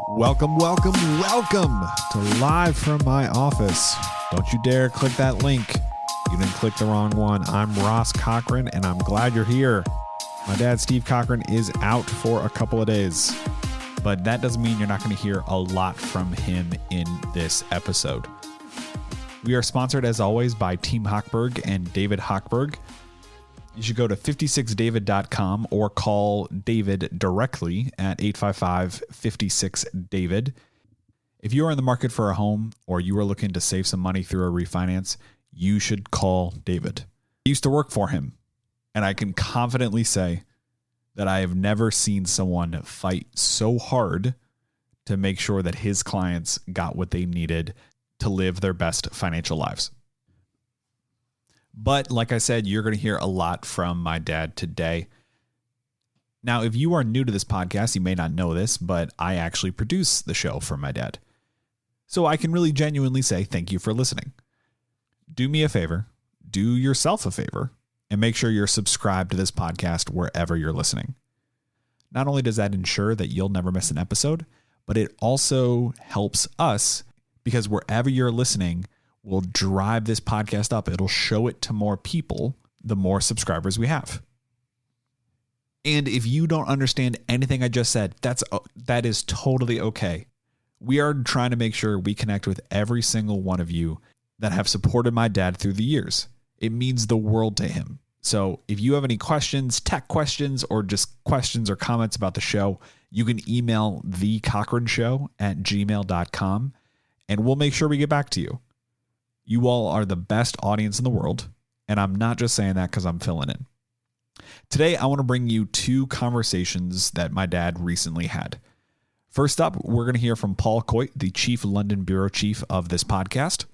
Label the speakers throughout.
Speaker 1: Welcome to Live from My Office. Don't you dare click that link. You didn't click the wrong one. I'm Ross Cochran, and I'm glad you're here. My dad, Steve Cochran, is out for a couple of days, but that doesn't mean you're not going to hear a lot from him in this episode. We are sponsored, as always, by Team Hochberg and David Hochberg. You should go to 56david.com or call David directly at 855-56-DAVID. If you are in the market for a home or you are looking to save some money through a refinance, you should call David. I used to work for him, and I can confidently say that I have never seen someone fight so hard to make sure that his clients got what they needed to live their best financial lives. But like I said, you're going to hear a lot from my dad today. Now, if you are new to this podcast, you may not know this, but I actually produce the show for my dad. So I can really genuinely say thank you for listening. Do me a favor, do yourself a favor, and make sure you're subscribed to this podcast wherever you're listening. Not only does that ensure that you'll never miss an episode, but it also helps us because wherever you're listening will drive this podcast up. It'll show it to more people, the more subscribers we have. And if you don't understand anything I just said, that is totally okay. We are trying to make sure we connect with every single one of you that have supported my dad through the years. It means the world to him. So if you have any questions, tech questions, or just questions or comments about the show, you can email thecochranshow@gmail.com and we'll make sure we get back to you. You all are the best audience in the world, and I'm not just saying that because I'm filling in. Today, I want to bring you two conversations that my dad recently had. First up, we're going to hear from Paul Coyte, the Chief London Bureau Chief of this podcast.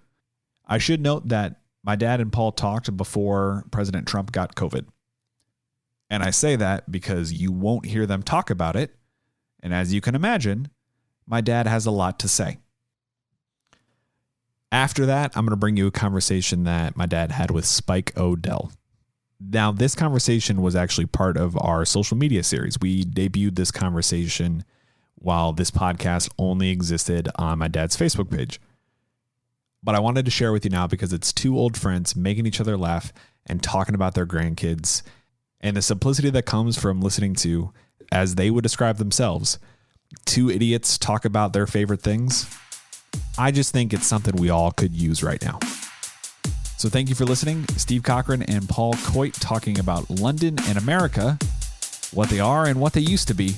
Speaker 1: I should note that my dad and Paul talked before President Trump got COVID. And I say that because you won't hear them talk about it. And as you can imagine, my dad has a lot to say. After that, I'm going to bring you a conversation that my dad had with Spike O'Dell. Now, this conversation was actually part of our social media series. We debuted this conversation while this podcast only existed on my dad's Facebook page. But I wanted to share with you now because it's two old friends making each other laugh and talking about their grandkids and the simplicity that comes from listening to, as they would describe themselves, two idiots talk about their favorite things. I just think it's something we all could use right now. So thank you for listening. Steve Cochran and Paul Coyte talking about London and America, what they are and what they used to be,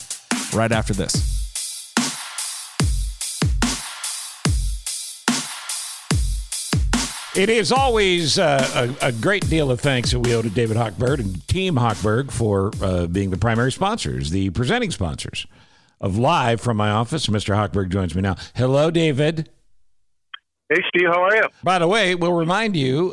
Speaker 1: right after this.
Speaker 2: It is always a great deal of thanks that we owe to David Hochberg and Team Hochberg for being the primary sponsors, the presenting sponsors of Live from My Office. Mr. Hochberg joins me now. Hello, David.
Speaker 3: Hey, Steve, how are you?
Speaker 2: By the way, we'll remind you,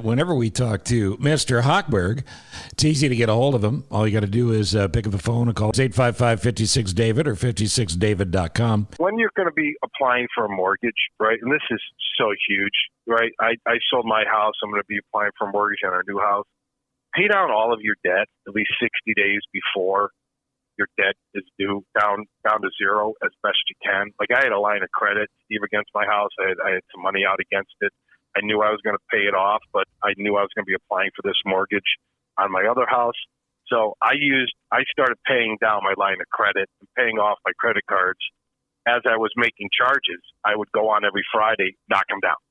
Speaker 2: whenever we talk to Mr. Hochberg, it's easy to get a hold of him. All you got to do is pick up the phone and call 855-56-DAVID or 56david.com.
Speaker 3: When you're going to be applying for a mortgage, right, and this is so huge, right? I sold my house. I'm going to be applying for a mortgage on our new house. Pay down all of your debt at least 60 days before your debt is due, down to zero as best you can. Like I had a line of credit, Steve, against my house. I had some money out against it. I knew I was going to pay it off, but I knew I was going to be applying for this mortgage on my other house. So I started paying down my line of credit and paying off my credit cards. As I was making charges, I would go on every Friday, knock them down.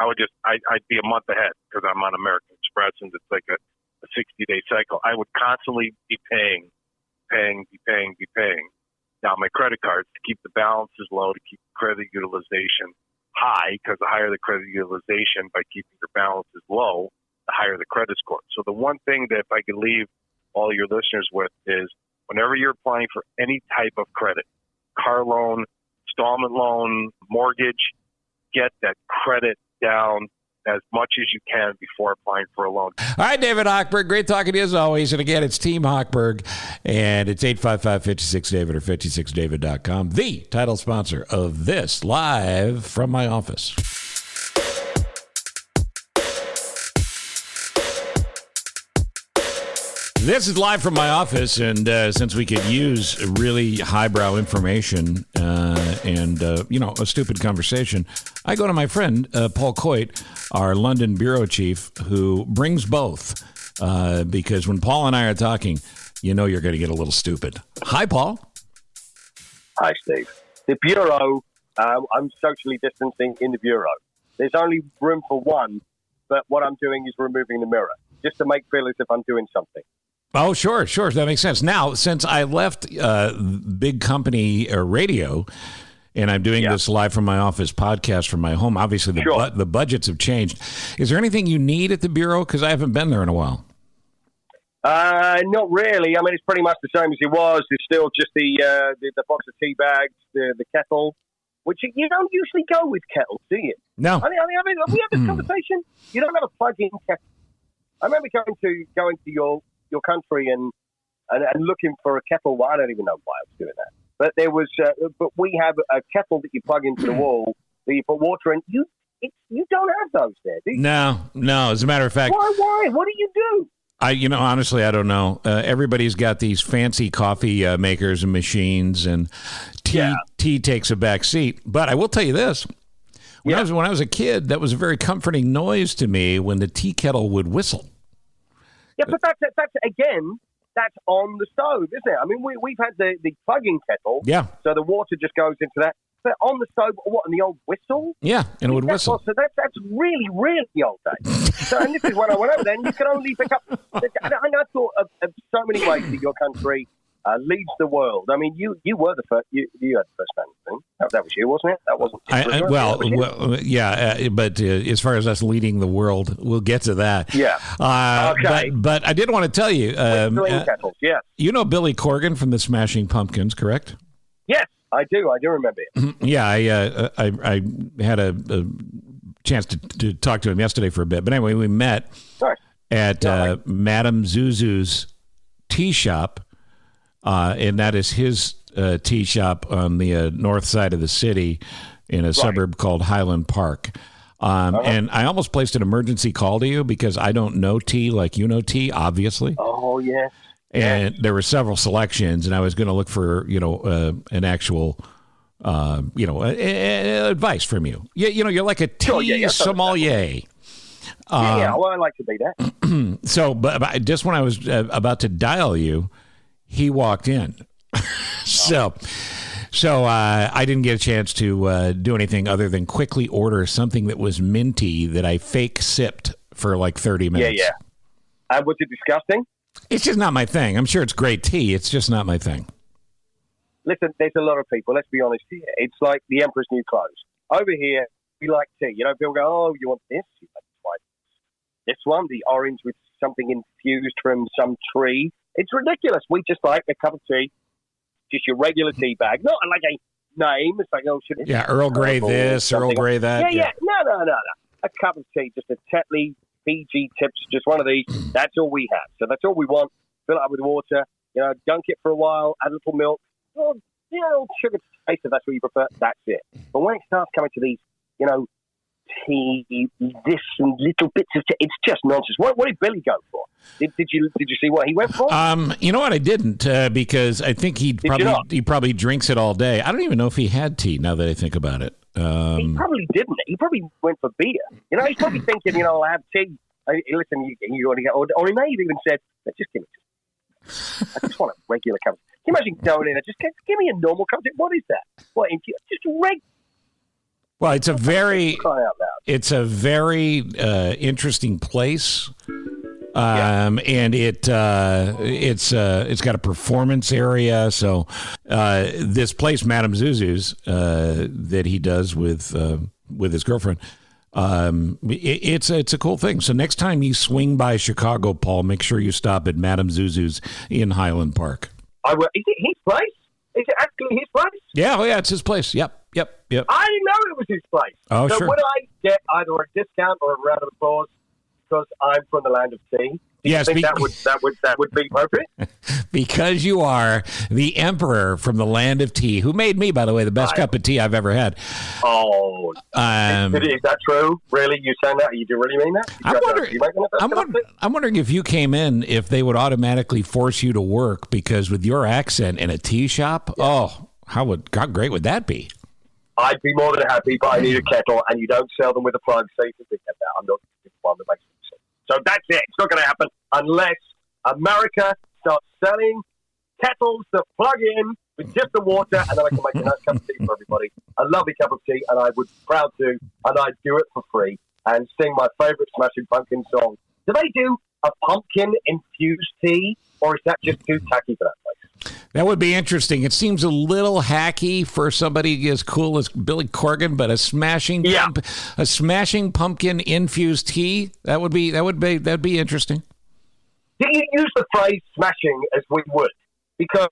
Speaker 3: I'd be a month ahead because I'm on American Express and it's like a 60-day cycle. I would constantly be paying down my credit cards to keep the balances low, to keep credit utilization high, because the higher the credit utilization by keeping your balances low, the higher the credit score. So the one thing that if I could leave all your listeners with is whenever you're applying for any type of credit, car loan, installment loan, mortgage, get that credit down as much as you can before applying for a loan.
Speaker 2: All right, David Hochberg, great talking to you as always. And again, it's Team Hochberg, and it's 855-56-DAVID or 56david.com, the title sponsor of this Live from My Office. This is live from my office, and since we could use really highbrow information and a stupid conversation, I go to my friend Paul Coyte, our London bureau chief, who brings both. Because when Paul and I are talking, you're going to get a little stupid. Hi, Paul.
Speaker 4: Hi, Steve. The bureau, I'm socially distancing in the bureau. There's only room for one, but what I'm doing is removing the mirror, just to make feel as if I'm doing something.
Speaker 2: Oh, sure. That makes sense. Now, since I left big company radio, and I'm doing this live from my office podcast from my home, obviously the budgets have changed. Is there anything you need at the bureau? Because I haven't been there in a while.
Speaker 4: Not really. I mean, it's pretty much the same as it was. It's still just the box of tea bags, the kettle, which you don't usually go with kettles, do you?
Speaker 2: No.
Speaker 4: I mean, have we had this conversation? You don't have a plug-in kettle. I remember going to your country and looking for a kettle. Well, I don't even know why I was doing that. But there was, but we have a kettle that you plug into the wall that you put water in. You don't have those there, do you?
Speaker 2: No. As a matter of fact,
Speaker 4: why? What do you do?
Speaker 2: Honestly, I don't know. Everybody's got these fancy coffee makers and machines, and tea takes a back seat. But I will tell you this: when I was a kid, that was a very comforting noise to me when the tea kettle would whistle.
Speaker 4: Yeah, but that's on the stove, isn't it? I mean, we've had the plug-in kettle.
Speaker 2: Yeah.
Speaker 4: So the water just goes into that. But on the stove, and the old whistle?
Speaker 2: Yeah, and it would whistle.
Speaker 4: So that's really, really old days. So, and this is when I went over there, and you can only pick up. I thought of so many ways that your country leads the world. I mean, you were the first. You had the first man thing. That was you, wasn't it? That wasn't.
Speaker 2: But as far as us leading the world, we'll get to that.
Speaker 4: Yeah. Okay.
Speaker 2: But I did want to tell you.
Speaker 4: Kettles, yeah.
Speaker 2: You know Billy Corgan from the Smashing Pumpkins, correct?
Speaker 4: Yes, I do. I do remember it.
Speaker 2: Yeah, I had a chance to talk to him yesterday for a bit. But anyway, we met at Madame Zuzu's tea shop. And that is his tea shop on the north side of the city in a suburb called Highland Park. And I almost placed an emergency call to you because I don't know tea like you know tea, obviously.
Speaker 4: Oh, yes.
Speaker 2: And there were several selections, and I was going to look for, an actual, advice from you. You're like a tea sommelier.
Speaker 4: Well, I like to be that.
Speaker 2: So, but just when I was about to dial you, he walked in. So I didn't get a chance to do anything other than quickly order something that was minty that I fake sipped for like 30 minutes.
Speaker 4: Yeah. Was it disgusting?
Speaker 2: It's just not my thing. I'm sure it's great tea. It's just not my thing.
Speaker 4: Listen, there's a lot of people, let's be honest here. It's like the Emperor's New Clothes. Over here, we like tea. People go, oh, you want this? You want to try this one, the orange with something infused from some tree. It's ridiculous. We just like a cup of tea, just your regular tea bag. Not like a name. It's like, oh, should it?
Speaker 2: Yeah, Earl Grey this, Earl Grey that.
Speaker 4: Yeah. No. A cup of tea, just a Tetley, PG Tips, just one of these. That's all we have. So that's all we want. Fill it up with water, dunk it for a while, add a little milk, sugar taste if that's what you prefer. That's it. But when it starts coming to these, tea, this and little bits of tea, it's just nonsense. What did Billy go for? Did you see what he went for?
Speaker 2: You know what, I didn't because I think he probably drinks it all day. I don't even know if he had tea. Now that I think about it,
Speaker 4: he probably didn't. He probably went for beer. He's probably thinking, I'll have tea. Listen, you want to get, or he may have even said, just give me. I just want a regular cup. Can you imagine going in and just give me a normal cup? What is that? What? Just regular.
Speaker 2: Well, it's a very interesting place, and it's got a performance area. So this place, Madame Zuzu's, that he does with his girlfriend, it's a cool thing. So next time you swing by Chicago, Paul, make sure you stop at Madame Zuzu's in Highland Park.
Speaker 4: Is it his place? Is it actually his place?
Speaker 2: Yeah, it's his place. Yep.
Speaker 4: I didn't know it was his place.
Speaker 2: Oh,
Speaker 4: so
Speaker 2: sure.
Speaker 4: Would I get either a discount or a round of applause because I'm from the land of tea? Do you
Speaker 2: Yes,
Speaker 4: think that would be appropriate?
Speaker 2: because you are the emperor from the land of tea, who made me, by the way, the best cup of tea I've ever had.
Speaker 4: Oh, is that true? Really? You saying that? You do really mean that?
Speaker 2: I'm wondering if you came in, if they would automatically force you to work, because with your accent in a tea shop, how great would that be?
Speaker 4: I'd be more than happy, but I need a kettle, and you don't sell them with a plug, so you can get that. I'm not the one that makes sense. So that's it. It's not going to happen unless America starts selling kettles that plug in with just the water, and then I can make a nice cup of tea for everybody. A lovely cup of tea, and I would be proud to, and I'd do it for free and sing my favorite Smashing Pumpkin song. Do they do a pumpkin-infused tea, or is that just too tacky for that place?
Speaker 2: That would be interesting. It seems a little hacky for somebody as cool as Billy Corgan, but a smashing pumpkin infused tea, that'd be interesting.
Speaker 4: Do you use the phrase smashing as we would? Because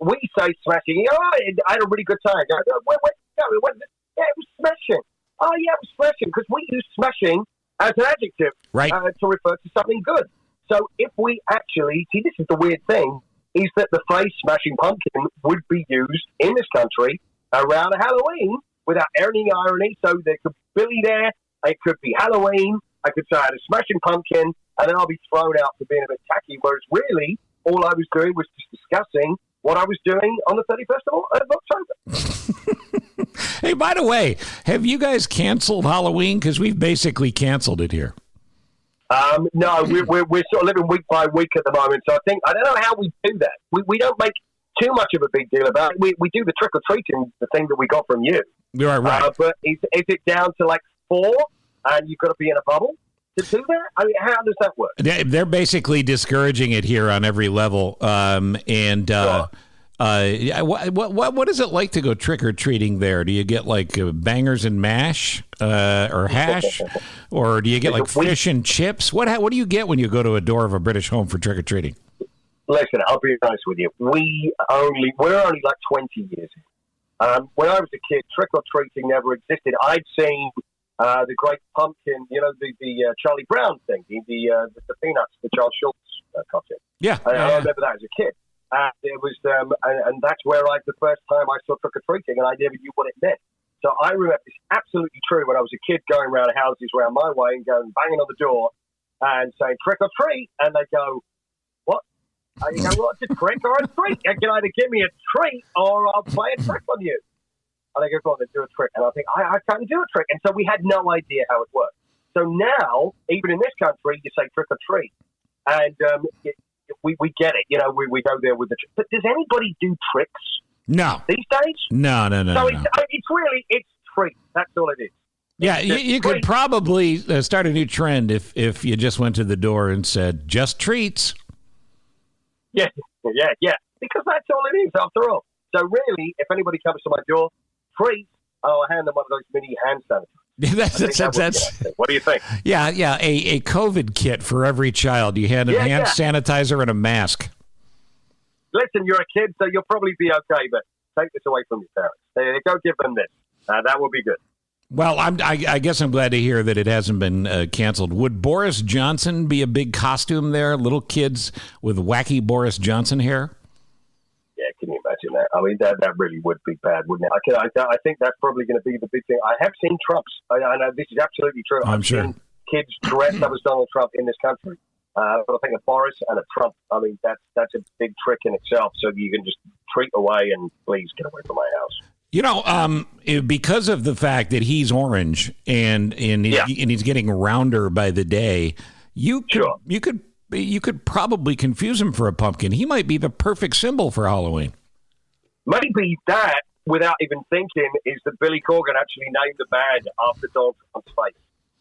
Speaker 4: we say smashing. Oh, I had a really good time. It was smashing. Oh, yeah, it was smashing, because we use smashing as an adjective,
Speaker 2: right,
Speaker 4: to refer to something good. So if we actually, see, this is the weird thing, is that the phrase smashing pumpkin would be used in this country around Halloween without any irony. So there could be Billy there, it could be Halloween, I could say I had a smashing pumpkin, and then I'll be thrown out for being a bit tacky, whereas really all I was doing was just discussing what I was doing on the 31st of October.
Speaker 2: Hey, by the way, have you guys canceled Halloween? Because we've basically canceled it here.
Speaker 4: No, we're sort of living week by week at the moment. So I don't know how we do that. We don't make too much of a big deal about it. We do the trick or treating, the thing that we got from you.
Speaker 2: You are right.
Speaker 4: But is it down to like 4, and you've got to be in a bubble to do that? I mean, how does that work?
Speaker 2: They're basically discouraging it here on every level. Sure. What is it like to go trick or treating there? Do you get like bangers and mash or hash, or do you get like fish and chips? What do you get when you go to a door of a British home for trick or treating?
Speaker 4: Listen, I'll be honest with you. We're only like 20 years in. When I was a kid, trick or treating never existed. I'd seen the Great Pumpkin, the Charlie Brown thing, the Peanuts, the Charles Schultz cartoon.
Speaker 2: Yeah,
Speaker 4: I remember that as a kid. It was, and that's where the first time I saw trick or treating, and I never knew what it meant. So I remember it's absolutely true when I was a kid going around houses around my way and going banging on the door and saying trick or treat, and they go, "What?" And you go, "What's a trick or a treat? You can either give me a treat or I'll play a trick on you." And they go, "Go on, then do a trick." And I think I can't do a trick, and so we had no idea how it worked. So now, even in this country, you say trick or treat, and we get it. We go there with the trick. But does anybody do tricks?
Speaker 2: No.
Speaker 4: These days?
Speaker 2: No.
Speaker 4: So it's treat. That's all it is.
Speaker 2: Yeah, you could probably start a new trend if you just went to the door and said, "Just treats."
Speaker 4: Yeah. Because that's all it is, after all. So really, if anybody comes to my door, treats, I'll hand them one of those mini hand sanitizers.
Speaker 2: That's
Speaker 4: what do you think?
Speaker 2: Yeah. A COVID kit for every child. You hand them hand sanitizer and a mask.
Speaker 4: Listen, you're a kid, so you'll probably be okay, but take this away from your parents. Go give them this. That will be good.
Speaker 2: Well, I guess I'm glad to hear that it hasn't been canceled. Would Boris Johnson be a big costume there? Little kids with wacky Boris Johnson hair?
Speaker 4: Yeah, can you imagine that? I mean, that really would be bad, wouldn't it? I think that's probably going to be the big thing. I have seen Trumps. I know this is absolutely true. I've seen kids dressed up as Donald Trump in this country. But I think a Boris and a Trump, I mean, that's a big trick in itself. So you can just treat away and please get away from my house.
Speaker 2: Because of the fact that he's orange and he's getting rounder by the day, you could probably confuse him for a pumpkin. He might be the perfect symbol for Halloween. Maybe
Speaker 4: that, without even thinking, is that Billy Corgan actually named the band after Donald Trump's face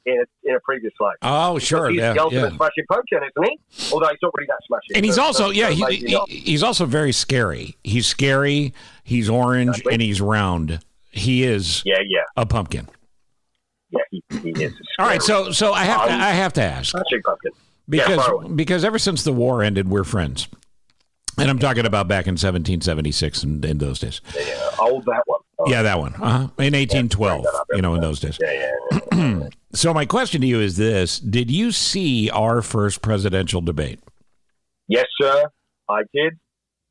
Speaker 4: in a previous life.
Speaker 2: Oh, sure.
Speaker 4: He's the ultimate smashing pumpkin, isn't he? Although he's not really that smashing.
Speaker 2: And he's he's also very scary. He's scary, he's orange, and he's round. He is a pumpkin.
Speaker 4: Yeah, he is.
Speaker 2: All right, so I have to ask.
Speaker 4: Smashing pumpkin.
Speaker 2: Because ever since the war ended, we're friends. And I'm talking about back in 1776 and in those days.
Speaker 4: Yeah, that one.
Speaker 2: Yeah, that one. In 1812, in those days.
Speaker 4: Yeah.
Speaker 2: So my question to you is this. Did you see our first presidential debate?
Speaker 4: Yes, sir, I did.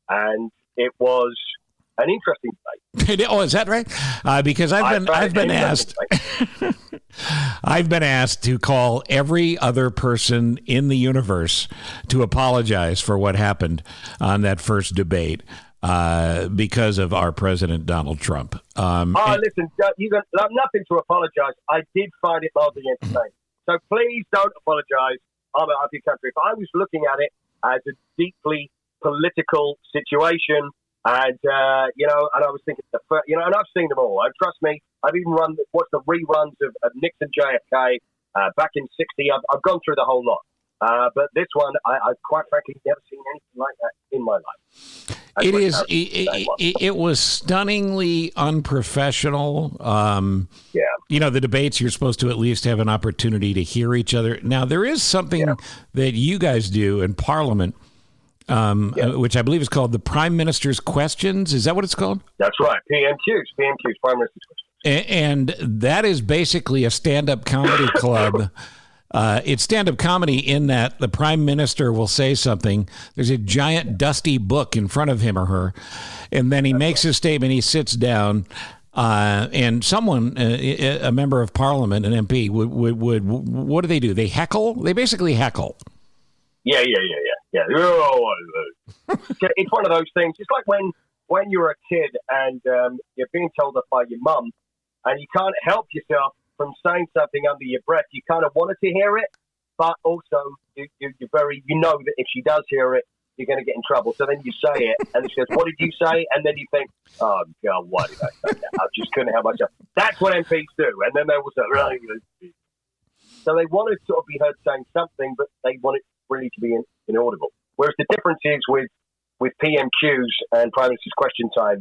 Speaker 4: And it was an interesting debate.
Speaker 2: Oh, is that right? Because I've been asked I've been asked to call every other person in the universe to apologize for what happened on that first debate because of our president, Donald Trump.
Speaker 4: Listen, you got nothing to apologize. I did find it mildly entertaining. So please don't apologize on behalf of your country. If I was looking at it as a deeply political situation, and and I was thinking, and I've seen them all. Trust me, I've even watched the reruns of Nixon JFK back in '60. I've gone through the whole lot. But this one, I've quite frankly never seen anything like that in my life.
Speaker 2: It was stunningly unprofessional. The debates, you're supposed to at least have an opportunity to hear each other. Now, there is something that you guys do in Parliament, which I believe is called the Prime Minister's Questions. Is that what it's called?
Speaker 4: That's right. PMQs, Prime Minister's Questions.
Speaker 2: And that is basically a stand-up comedy club. It's stand-up comedy in that the prime minister will say something. There's a giant dusty book in front of him or her, and then he makes his statement. He sits down, and someone, a member of parliament, an MP, would what do they do? They heckle. They basically heckle.
Speaker 4: Yeah. It's one of those things. It's like when you're a kid and you're being told off by your mum, and you can't help yourself from saying something under your breath. You kind of wanted to hear it, but also you're very, that if she does hear it, you're going to get in trouble. So then you say it, and she goes, "What did you say?" And then you think, "Oh God, why did I say that? I just couldn't help myself." That's what MPs do. And then they will say, "Right." So they want to sort of be heard saying something, but they want it really to be inaudible. Whereas the difference is with PMQs and Prime Minister's Question Time,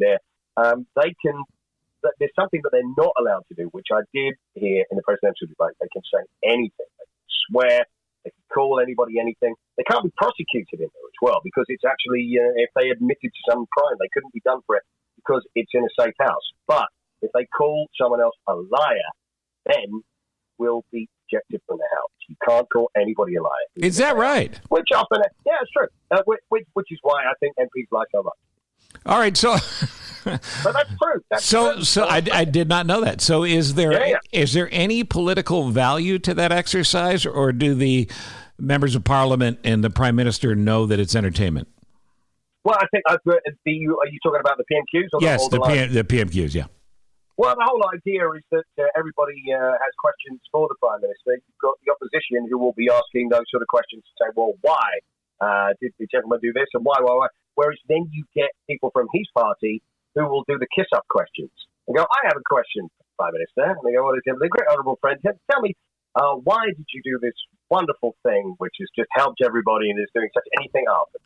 Speaker 4: there's something that they're not allowed to do, which I did hear in the presidential debate. They can say anything. They can swear. They can call anybody anything. They can't be prosecuted in there as well, because it's actually, if they admitted to some crime, they couldn't be done for it because it's in a safe house. But if they call someone else a liar, then we'll be ejected from the house. You can't call anybody a liar.
Speaker 2: Is that right?
Speaker 4: Which often, yeah, it's true. Which is why I think MPs lie so much.
Speaker 2: All right, so...
Speaker 4: But that's true.
Speaker 2: So I did not know that. So is there any political value to that exercise, or do the members of Parliament and the Prime Minister know that it's entertainment?
Speaker 4: Well, I think are you talking about the PMQs? Or
Speaker 2: yes, the PMQs. Yeah.
Speaker 4: Well, the whole idea is that everybody has questions for the Prime Minister. You've got the opposition who will be asking those sort of questions to say, well, why did the gentleman do this, and why? Whereas then you get people from his party who will do the kiss-up questions and go, "I have a question, Prime Minister." And they go, "What is it?" The great honourable friend, tell me, why did you do this wonderful thing which has just helped everybody and is doing such anything after?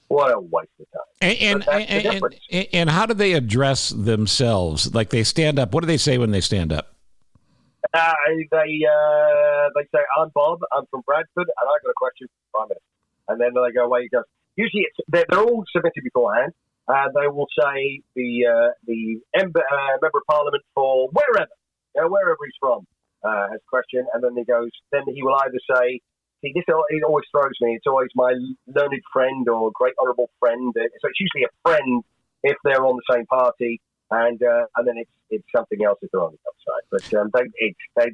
Speaker 4: What a waste of time.
Speaker 2: And how do they address themselves? Like they stand up. What do they say when they stand up?
Speaker 4: They say, "I'm Bob. I'm from Bradford, and I've got a question for the Prime Minister." And then they go away. He goes. Usually, they're all submitted beforehand. They will say the member of Parliament for wherever he's from has a question, and then he will either say, "See, this it always throws me. It's always my learned friend or great honourable friend." So it's usually a friend if they're on the same party, and then it's something else if they're on the other side. But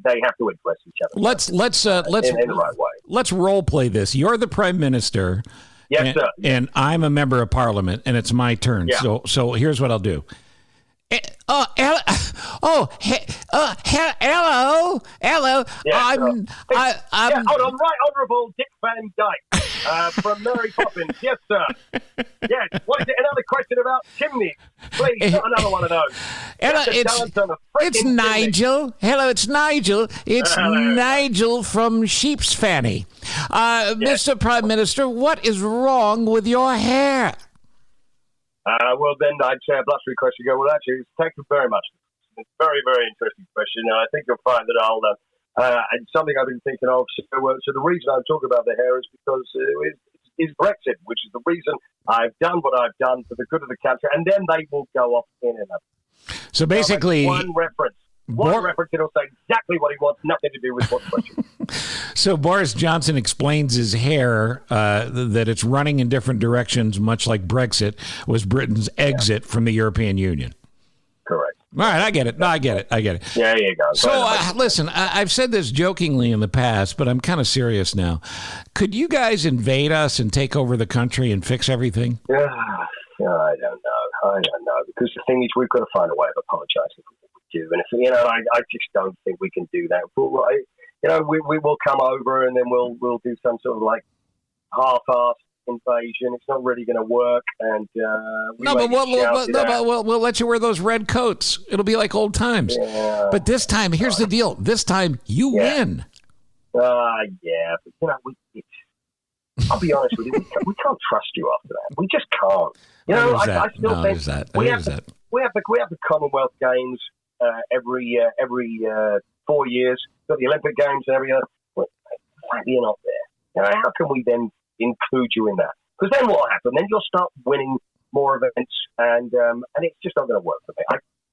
Speaker 4: they have to address each other.
Speaker 2: Let's
Speaker 4: in the right way.
Speaker 2: Let's role play this. You're the Prime Minister.
Speaker 4: Yes, sir.
Speaker 2: And I'm a member of Parliament, and it's my turn.
Speaker 4: Yeah.
Speaker 2: So here's what I'll do. Hello.
Speaker 4: Yeah,
Speaker 2: I'm.
Speaker 4: Hold on, right, Honourable Dick Van Dyke from Mary Poppins. Yes, sir. Yes. What is it? Another question about chimneys? Please, not another one of those.
Speaker 2: Hello, it's Nigel. Hello, it's Nigel. It's Nigel from Sheep's Fanny. Mr. Prime Minister, what is wrong with your hair?
Speaker 4: Well, then I'd say a blustery question. Go, well, actually, thank you very much. It's a very, very interesting question. I think you'll find that and something I've been thinking of. So the reason I'm talking about the hair is because it's Brexit, which is the reason I've done what I've done for the good of the country. And then they will go off in another.
Speaker 2: So basically,
Speaker 4: one reference. One reference, it'll say exactly what he wants, nothing to do with what question.
Speaker 2: So Boris Johnson explains his hair, that it's running in different directions, much like Brexit was Britain's exit from the European Union.
Speaker 4: Correct.
Speaker 2: All right, I get it. No, I get it.
Speaker 4: Yeah, you go.
Speaker 2: So, listen, I've said this jokingly in the past, but I'm kind of serious now. Could you guys invade us and take over the country and fix everything?
Speaker 4: I don't know. Because the thing is, we've got to find a way of apologising for what we do. And, I just don't think we can do that. But, we will come over and then we'll do some sort of like half-assed invasion. It's not really going to work, and
Speaker 2: we'll let you wear those red coats. It'll be like old times. Yeah. But this time, here's the deal. This time, you win.
Speaker 4: But I'll be honest with you. We can't trust you after that. We just can't. I still think we have the Commonwealth Games every 4 years. Got the Olympic Games and every other. Why are you not there? How can we then include you in that? Because then what will happen? Then you'll start winning more events, and it's just not going to work for me.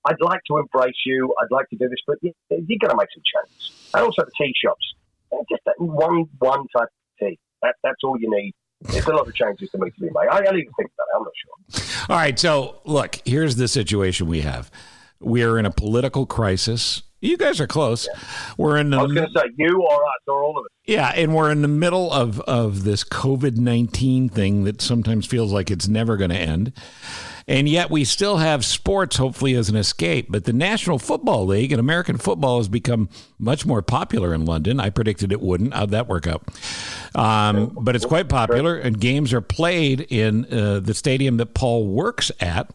Speaker 4: I'd like to embrace you. I'd like to do this, but you've got to make some changes. And also the tea shops. Just that one type of tea. That's all you need. There's a lot of changes to be made. I don't even think about it. I'm not sure.
Speaker 2: All right. So, look, here's the situation we have. We are in a political crisis. You guys are close. Yeah. We're in.
Speaker 4: I was going to say you or us or all of us.
Speaker 2: Yeah, and we're in the middle of this COVID-19 thing that sometimes feels like it's never going to end. And yet we still have sports, hopefully, as an escape. But the National Football League and American football has become much more popular in London. I predicted it wouldn't. How'd that work out? But it's quite popular, and games are played in the stadium that Paul works at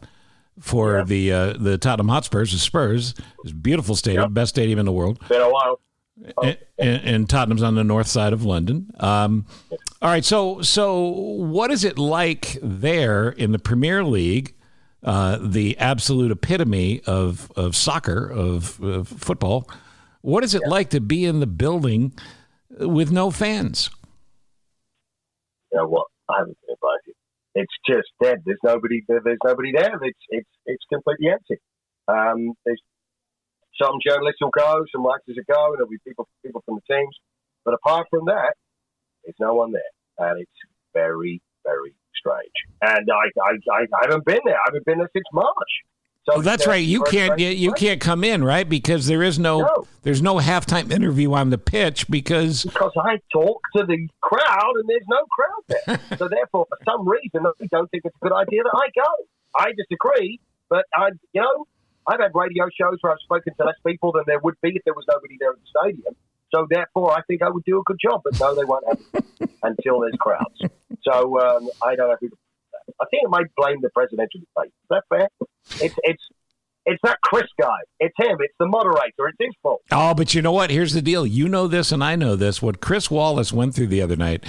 Speaker 2: for the Tottenham Hotspurs, the Spurs. It's a beautiful stadium, best stadium in the world.
Speaker 4: Been a while.
Speaker 2: And Tottenham's on the north side of London. All right, so what is it like there in the Premier League, the absolute epitome of soccer, of football? What is it like to be in the building with no fans?
Speaker 4: You know what? I haven't been invited. It's just dead. There's nobody there. It's completely empty. There's some journalists will go, some writers will go, and there'll be people from the teams. But apart from that, there's no one there, and it's very, very strange. And I haven't been there. I haven't been there since March. So
Speaker 2: that's right. You can't come in, right? Because there's no halftime interview on the pitch because
Speaker 4: I talk to the crowd and there's no crowd there. So therefore, for some reason, I don't think it's a good idea that I go. I disagree, but I've had radio shows where I've spoken to less people than there would be if there was nobody there at the stadium. So therefore, I think I would do a good job. But no, they won't have it until there's crowds. So I don't know who. I think it might blame the presidential debate. Is that fair? It's that Chris guy. It's him. It's the moderator. It's his fault.
Speaker 2: Oh, but you know what? Here's the deal. You know this and I know this. What Chris Wallace went through the other night,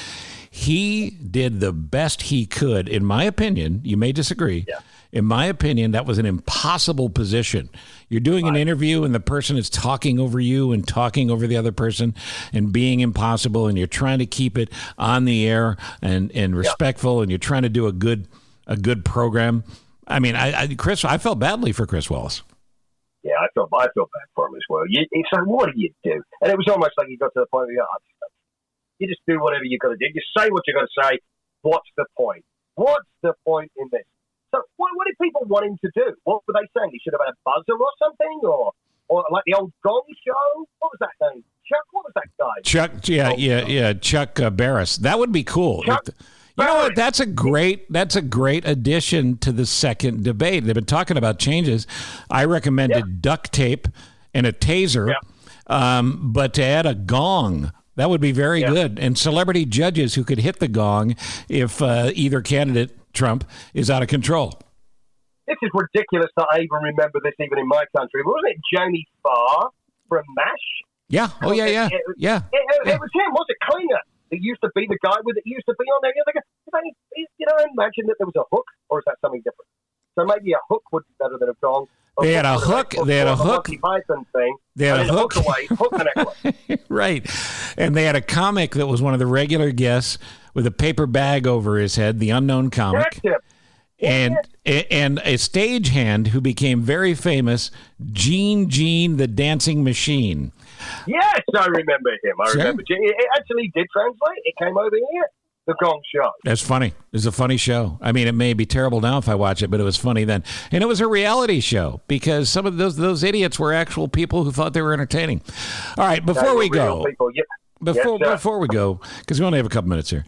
Speaker 2: he did the best he could, in my opinion. You may disagree. Yeah. In my opinion, that was an impossible position. You're doing an interview and the person is talking over you and talking over the other person and being impossible, and you're trying to keep it on the air and respectful, and you're trying to do a good program. I mean, Chris, I felt badly for Chris Wallace.
Speaker 4: Yeah, I felt bad for him as well. It's like, what do you do? And it was almost like you got to the point where you just do whatever you got to do. You say what you got to say. What's the point? What's the point in this? So what did people want him to do? What were they saying? He should have had a buzzer or something? Or like the old Gong Show? What was that name? Chuck? What was that guy?
Speaker 2: Chuck, Chuck Barris. That would be cool. You know what? That's a great addition to the second debate. They've been talking about changes. I recommended duct tape and a taser, but to add a gong, that would be very good. And celebrity judges who could hit the gong if either candidate, Trump, is out of control.
Speaker 4: This is ridiculous that I even remember this even in my country. Wasn't it Jamie Farr from MASH?
Speaker 2: Yeah. Oh, yeah.
Speaker 4: It was him, was it? Klinger. It used to be the guy with it. Used to be on there. Imagine that there was a hook, or is that something different? So maybe a hook would be better than a gong.
Speaker 2: They had a hook. They had a hook.
Speaker 4: Python thing.
Speaker 2: They had a hook.
Speaker 4: Hook the necklace.
Speaker 2: Right, and they had a comic that was one of the regular guests with a paper bag over his head, the unknown comic.
Speaker 4: That's him.
Speaker 2: and a stagehand who became very famous, Gene the Dancing Machine.
Speaker 4: Yes, I remember him. I remember. It actually did translate. It came over here. The Gong Show.
Speaker 2: That's funny. It's a funny show. I mean, it may be terrible now if I watch it, but it was funny then. And it was a reality show because some of those idiots were actual people who thought they were entertaining. All right, before we go, before we go, because we only have a couple minutes here.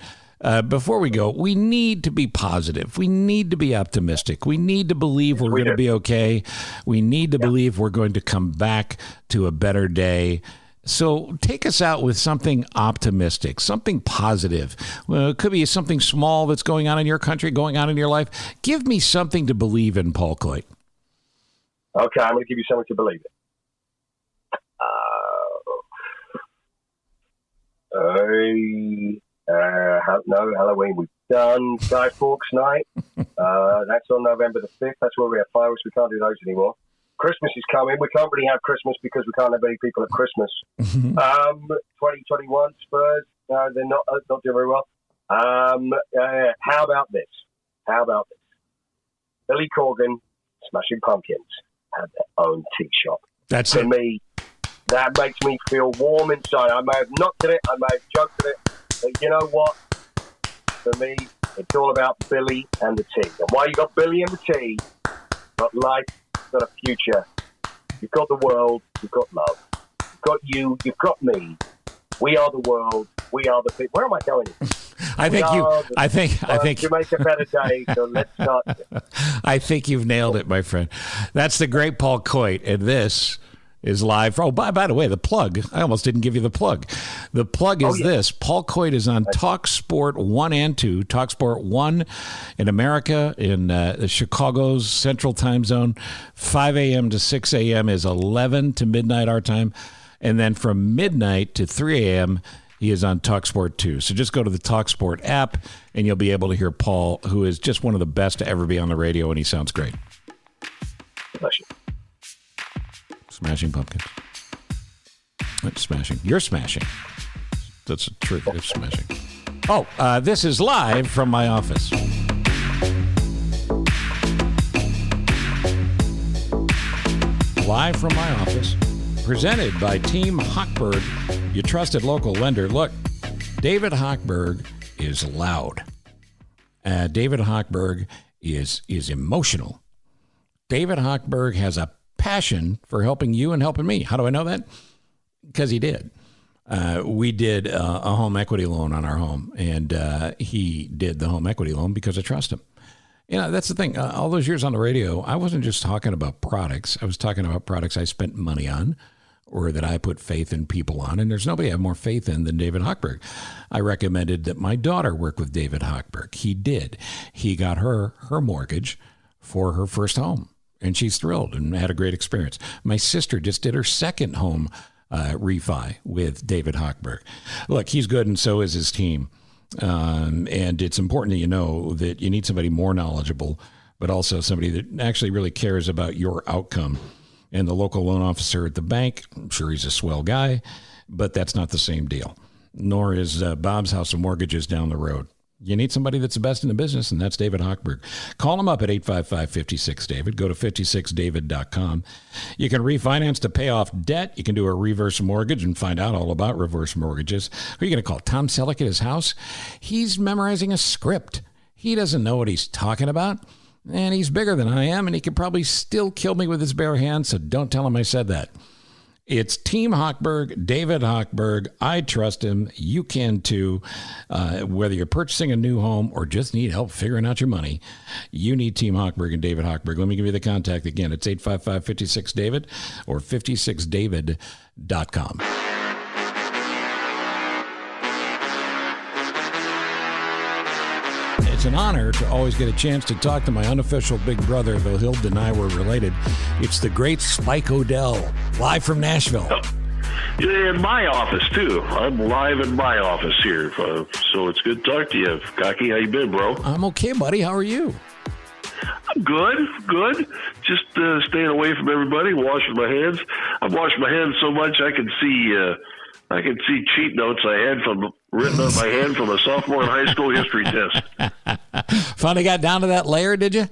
Speaker 2: Before we go, we need to be positive. We need to be optimistic. We need to believe we're going to be okay. We need to believe we're going to come back to a better day. So take us out with something optimistic, something positive. Well, it could be something small that's going on in your country, going on in your life. Give me something to believe in, Paul Coyte.
Speaker 4: Okay, I'm going to give you something to believe in. No, Halloween we've done. Guy Fawkes Night. That's on November the 5th. That's where we have fireworks. We can't do those anymore. Christmas is coming. We can't really have Christmas because we can't have any people at Christmas. 2021 Spurs. They're not doing very well. How about this? Billy Corgan, Smashing Pumpkins, have their own tea shop.
Speaker 2: That's
Speaker 4: For me, that makes me feel warm inside. I may have knocked at it. I may have joked at it. But you know what? For me, it's all about Billy and the tea. And why you got Billy and the tea, got life, got a future. You've got the world. You've got love. You've got you. You've got me. We are the world. We are the people. Where am I going?
Speaker 2: I think
Speaker 4: to make a better day. So let's start.
Speaker 2: I think you've nailed it, my friend. That's the great Paul Coyte, and this is live. Oh, by the way, the plug. I almost didn't give you the plug. The plug is this. Paul Coyte is on Talk Sport 1 and 2. Talk Sport 1 in America, in Chicago's Central Time Zone. 5 a.m. to 6 a.m. is 11 to midnight our time. And then from midnight to 3 a.m., he is on Talk Sport 2. So just go to the Talk Sport app, and you'll be able to hear Paul, who is just one of the best to ever be on the radio, and he sounds great.
Speaker 4: Bless you.
Speaker 2: Smashing Pumpkins. What smashing? You're smashing. That's a trick. It's smashing. Oh, this is live from my office. Live from my office. Presented by Team Hochberg, your trusted local lender. Look, David Hochberg is loud. David Hochberg is emotional. David Hochberg has a passion for helping you and helping me. How do I know that? Because he did. We did a home equity loan on our home, and he did the home equity loan because I trust him. You know, that's the thing. All those years on the radio, I wasn't just talking about products. I was talking about products I spent money on or that I put faith in people on, and there's nobody I have more faith in than David Hochberg. I recommended that my daughter work with David Hochberg. He did. He got her mortgage for her first home, and she's thrilled and had a great experience. My sister just did her second home refi with David Hochberg. Look, he's good, and so is his team. And it's important that you know that you need somebody more knowledgeable, but also somebody that actually really cares about your outcome. And the local loan officer at the bank, I'm sure he's a swell guy, but that's not the same deal. Nor is Bob's House of Mortgages down the road. You need somebody that's the best in the business, and that's David Hochberg. Call him up at 855-56-DAVID. Go to 56david.com. You can refinance to pay off debt. You can do a reverse mortgage and find out all about reverse mortgages. Who are you going to call? Tom Selleck at his house? He's memorizing a script. He doesn't know what he's talking about, and he's bigger than I am, and he could probably still kill me with his bare hands, so don't tell him I said that. It's Team Hochberg, David Hochberg. I trust him. You can too. Whether you're purchasing a new home or just need help figuring out your money, you need Team Hochberg and David Hochberg. Let me give you the contact again. It's 855-56-DAVID or 56david.com. It's an honor to always get a chance to talk to my unofficial big brother, though he'll deny we're related. It's the great Spike O'Dell, live from Nashville.
Speaker 5: In my office, too. I'm live in my office here, so it's good to talk to you. Cocky, how you been, bro?
Speaker 2: I'm okay, buddy. How are you?
Speaker 5: I'm good. Just staying away from everybody, washing my hands. I've washed my hands so much I can see cheat notes I had written on my hand from a sophomore in high school history test.
Speaker 2: Finally got down to that layer, did you?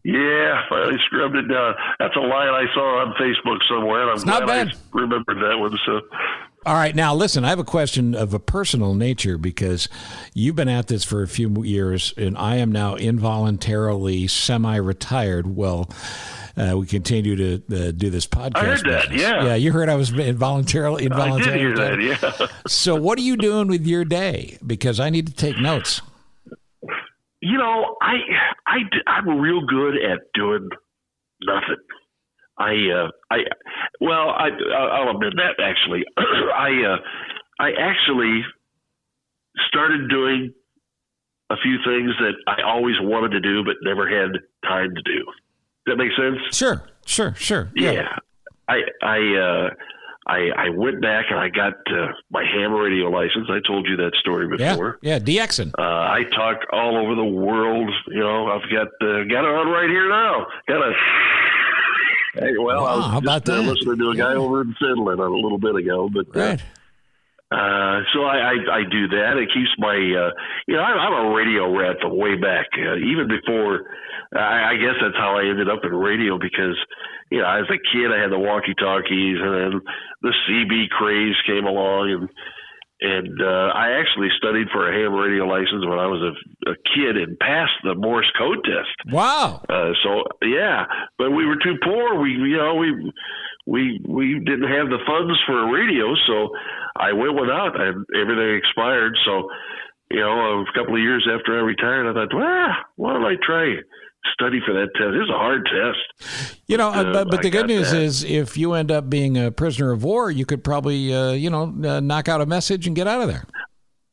Speaker 5: Yeah, finally scrubbed it down. That's a line I saw on Facebook somewhere, and I'm glad I remembered that one. So,
Speaker 2: all right, now listen, I have a question of a personal nature because you've been at this for a few years, and I am now involuntarily semi-retired. Well, we continue to do this podcast.
Speaker 5: I heard that, yeah.
Speaker 2: Yeah, you heard I was involuntarily
Speaker 5: I did hear that, yeah.
Speaker 2: So what are you doing with your day? Because I need to take notes.
Speaker 5: You know, I'm real good at doing nothing. I'll admit that actually. I actually started doing a few things that I always wanted to do but never had time to do. Does that make sense?
Speaker 2: Sure.
Speaker 5: Yeah. I went back and I got my ham radio license. I told you that story before.
Speaker 2: Yeah, DXing.
Speaker 5: I talk all over the world. You know, I've got it on right here now. I was
Speaker 2: how about that?
Speaker 5: Listening to a guy over in Finland a little bit ago, but
Speaker 2: right.
Speaker 5: So I do that. It keeps my I'm a radio rat from way back, even before. I guess that's how I ended up in radio because, as a kid I had the walkie-talkies and then the CB craze came along and I actually studied for a ham radio license when I was a kid and passed the Morse code test.
Speaker 2: Wow.
Speaker 5: But we were too poor. We didn't have the funds for a radio, so I went without and everything expired. So, a couple of years after I retired, I thought, why don't I try study for that test? It's a hard test.
Speaker 2: But the good news is if you end up being a prisoner of war, you could probably, knock out a message and get out of there.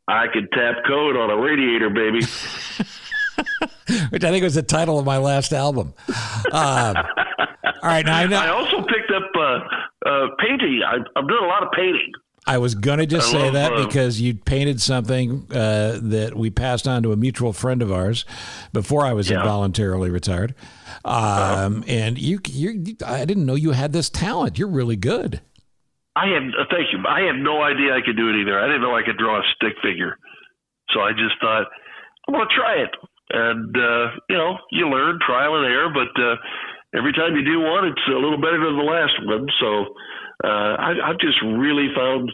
Speaker 5: I could tap code on a radiator, baby.
Speaker 2: Which I think was the title of my last album. All right. Now
Speaker 5: I also picked up painting. I'm doing a lot of painting.
Speaker 2: I was going to just say that because you painted something that we passed on to a mutual friend of ours before I was involuntarily retired. And you, I didn't know you had this talent. You're really good.
Speaker 5: Thank you. I had no idea I could do it either. I didn't know I could draw a stick figure. So I just thought, I'm going to try it. And, you learn trial and error, but every time you do one, it's a little better than the last one. So I've just really found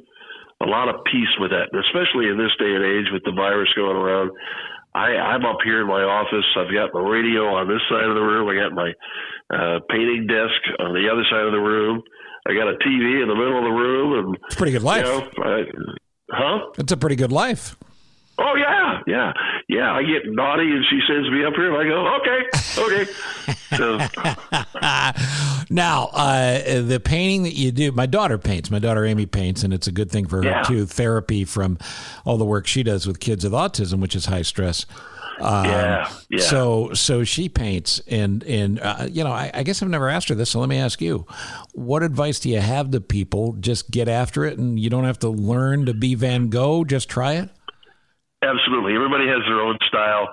Speaker 5: a lot of peace with that, especially in this day and age with the virus going around. I'm up here in my office. I've got my radio on this side of the room. I got my painting desk on the other side of the room. I got a TV in the middle of the room. And
Speaker 2: it's a pretty good life. It's a pretty good life.
Speaker 5: Oh, yeah. I get naughty and she sends me up here and I go, okay. So.
Speaker 2: Now, the painting that you do, my daughter paints. My daughter Amy paints, and it's a good thing for her too. Therapy from all the work she does with kids with autism, which is high stress. So she paints, and I guess I've never asked her this, so let me ask you: what advice do you have to people? Just get after it, and you don't have to learn to be Van Gogh. Just try it.
Speaker 5: Absolutely, everybody has their own style.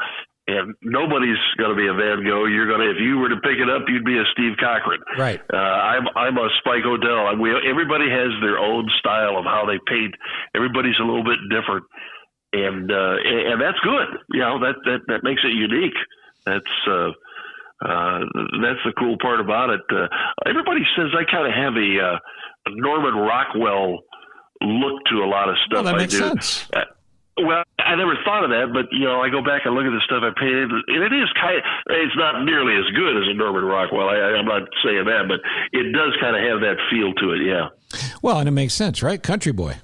Speaker 5: And nobody's going to be a Van Gogh. If you were to pick it up, you'd be a Steve Cochran.
Speaker 2: Right.
Speaker 5: I'm a Spike O'Dell. Everybody has their own style of how they paint. Everybody's a little bit different, and that's good. That makes it unique. That's the cool part about it. Everybody says I kind of have a Norman Rockwell look to a lot of stuff.
Speaker 2: Well, that makes sense.
Speaker 5: Well, I never thought of that, but I go back and look at the stuff I painted, and it is it's not nearly as good as a Norman Rockwell. I'm not saying that, but it does kind of have that feel to it, yeah.
Speaker 2: Well, and it makes sense, right? Country boy.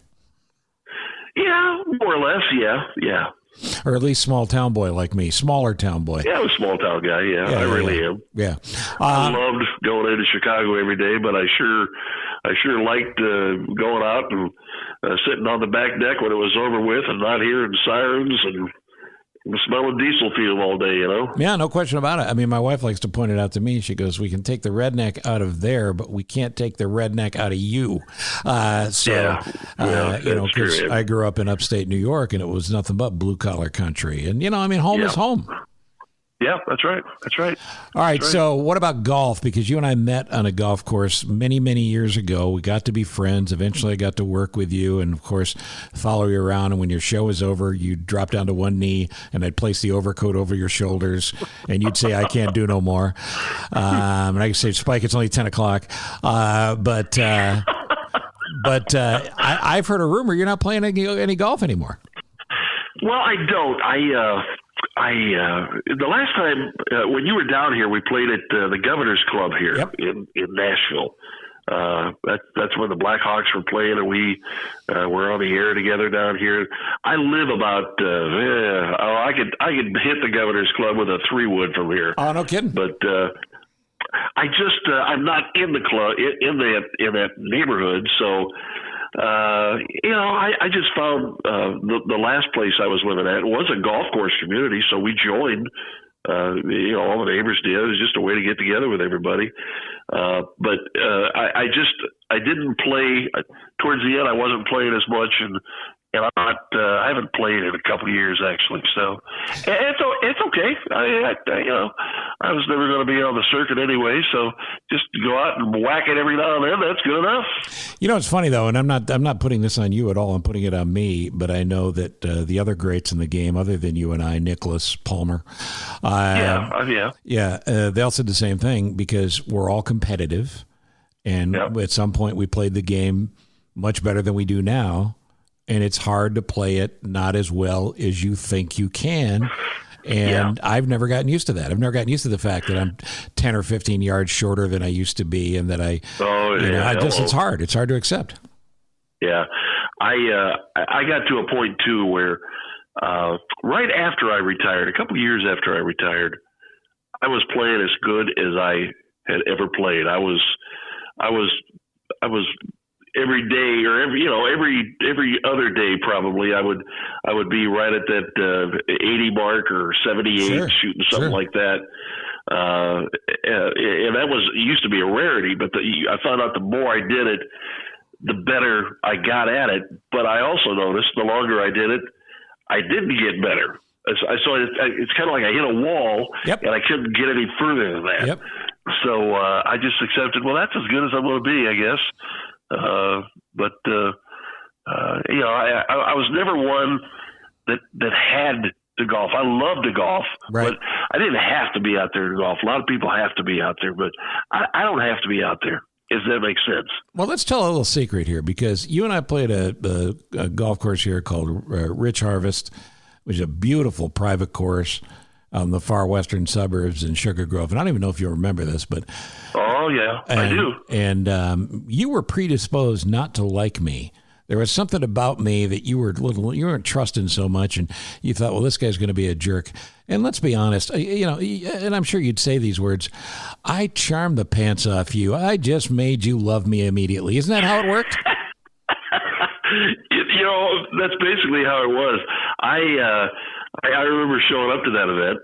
Speaker 5: Yeah, more or less, yeah.
Speaker 2: Or at least small town boy like me, smaller town boy.
Speaker 5: Yeah, I'm a small town guy, I really am.
Speaker 2: Yeah.
Speaker 5: I loved going into Chicago every day, but I sure liked going out and sitting on the back deck when it was over with and not hearing sirens and smelling diesel fuel all day,
Speaker 2: Yeah, no question about it. I mean, my wife likes to point it out to me. She goes, we can take the redneck out of there, but we can't take the redneck out of you. Because I grew up in upstate New York and it was nothing but blue collar country. And, home is home.
Speaker 5: Yeah, that's right. That's right.
Speaker 2: All right.
Speaker 5: That's right.
Speaker 2: So what about golf? Because you and I met on a golf course many, many years ago. We got to be friends. Eventually I got to work with you and, of course, follow you around. And when your show was over, you'd drop down to one knee and I'd place the overcoat over your shoulders and you'd say, I can't do no more. And I could say, Spike, it's only 10 o'clock. But I've heard a rumor you're not playing any golf anymore.
Speaker 5: Well, I don't. The last time when you were down here, we played at the Governor's Club here in Nashville. That's when the Blackhawks were playing, and we were on the air together down here. I live about I could hit the Governor's Club with a 3-wood from here.
Speaker 2: Oh, no kidding.
Speaker 5: But I'm not in the club in that neighborhood, so. I just found the last place I was living at was a golf course community, so we joined. All the neighbors did. It was just a way to get together with everybody. But I didn't play towards the end. I wasn't playing as much, and I haven't played in a couple of years actually. So it's okay. I was never going to be on the circuit anyway. So just go out and whack it every now and then. That's good enough.
Speaker 2: It's funny though, and I'm not putting this on you at all. I'm putting it on me. But I know that the other greats in the game, other than you and I, Nicholas Palmer, they all said the same thing because we're all competitive, and at some point we played the game much better than we do now. And it's hard to play it not as well as you think you can. And I've never gotten used to that. I've never gotten used to the fact that I'm 10 or 15 yards shorter than I used to be, and that it's hard. It's hard to accept.
Speaker 5: Yeah. I got to a point too where right after I retired, a couple years after I retired, I was playing as good as I had ever played. I was every day or every other day probably I would be right at that 80 mark or 78 shooting something like that. And that used to be a rarity, but I found out the more I did it, the better I got at it. But I also noticed the longer I did it, I didn't get better. So it's kind of like I hit a wall and I couldn't get any further than that. So I just accepted, well, that's as good as I'm going to be, I guess. I was never one that had to golf. I love to golf, but I didn't have to be out there to golf. A lot of people have to be out there, but I don't have to be out there, if that makes sense.
Speaker 2: Well, let's tell a little secret here, because you and I played a golf course here called Rich Harvest, which is a beautiful private course on the far western suburbs in Sugar Grove. And I don't even know if you remember this, but...
Speaker 5: Oh, yeah, I do.
Speaker 2: And you were predisposed not to like me. There was something about me that you weren't trusting so much, and you thought, well, this guy's going to be a jerk. And let's be honest, and I'm sure you'd say these words, I charmed the pants off you. I just made you love me immediately. Isn't that how it worked?
Speaker 5: That's basically how it was. I remember showing up to that event,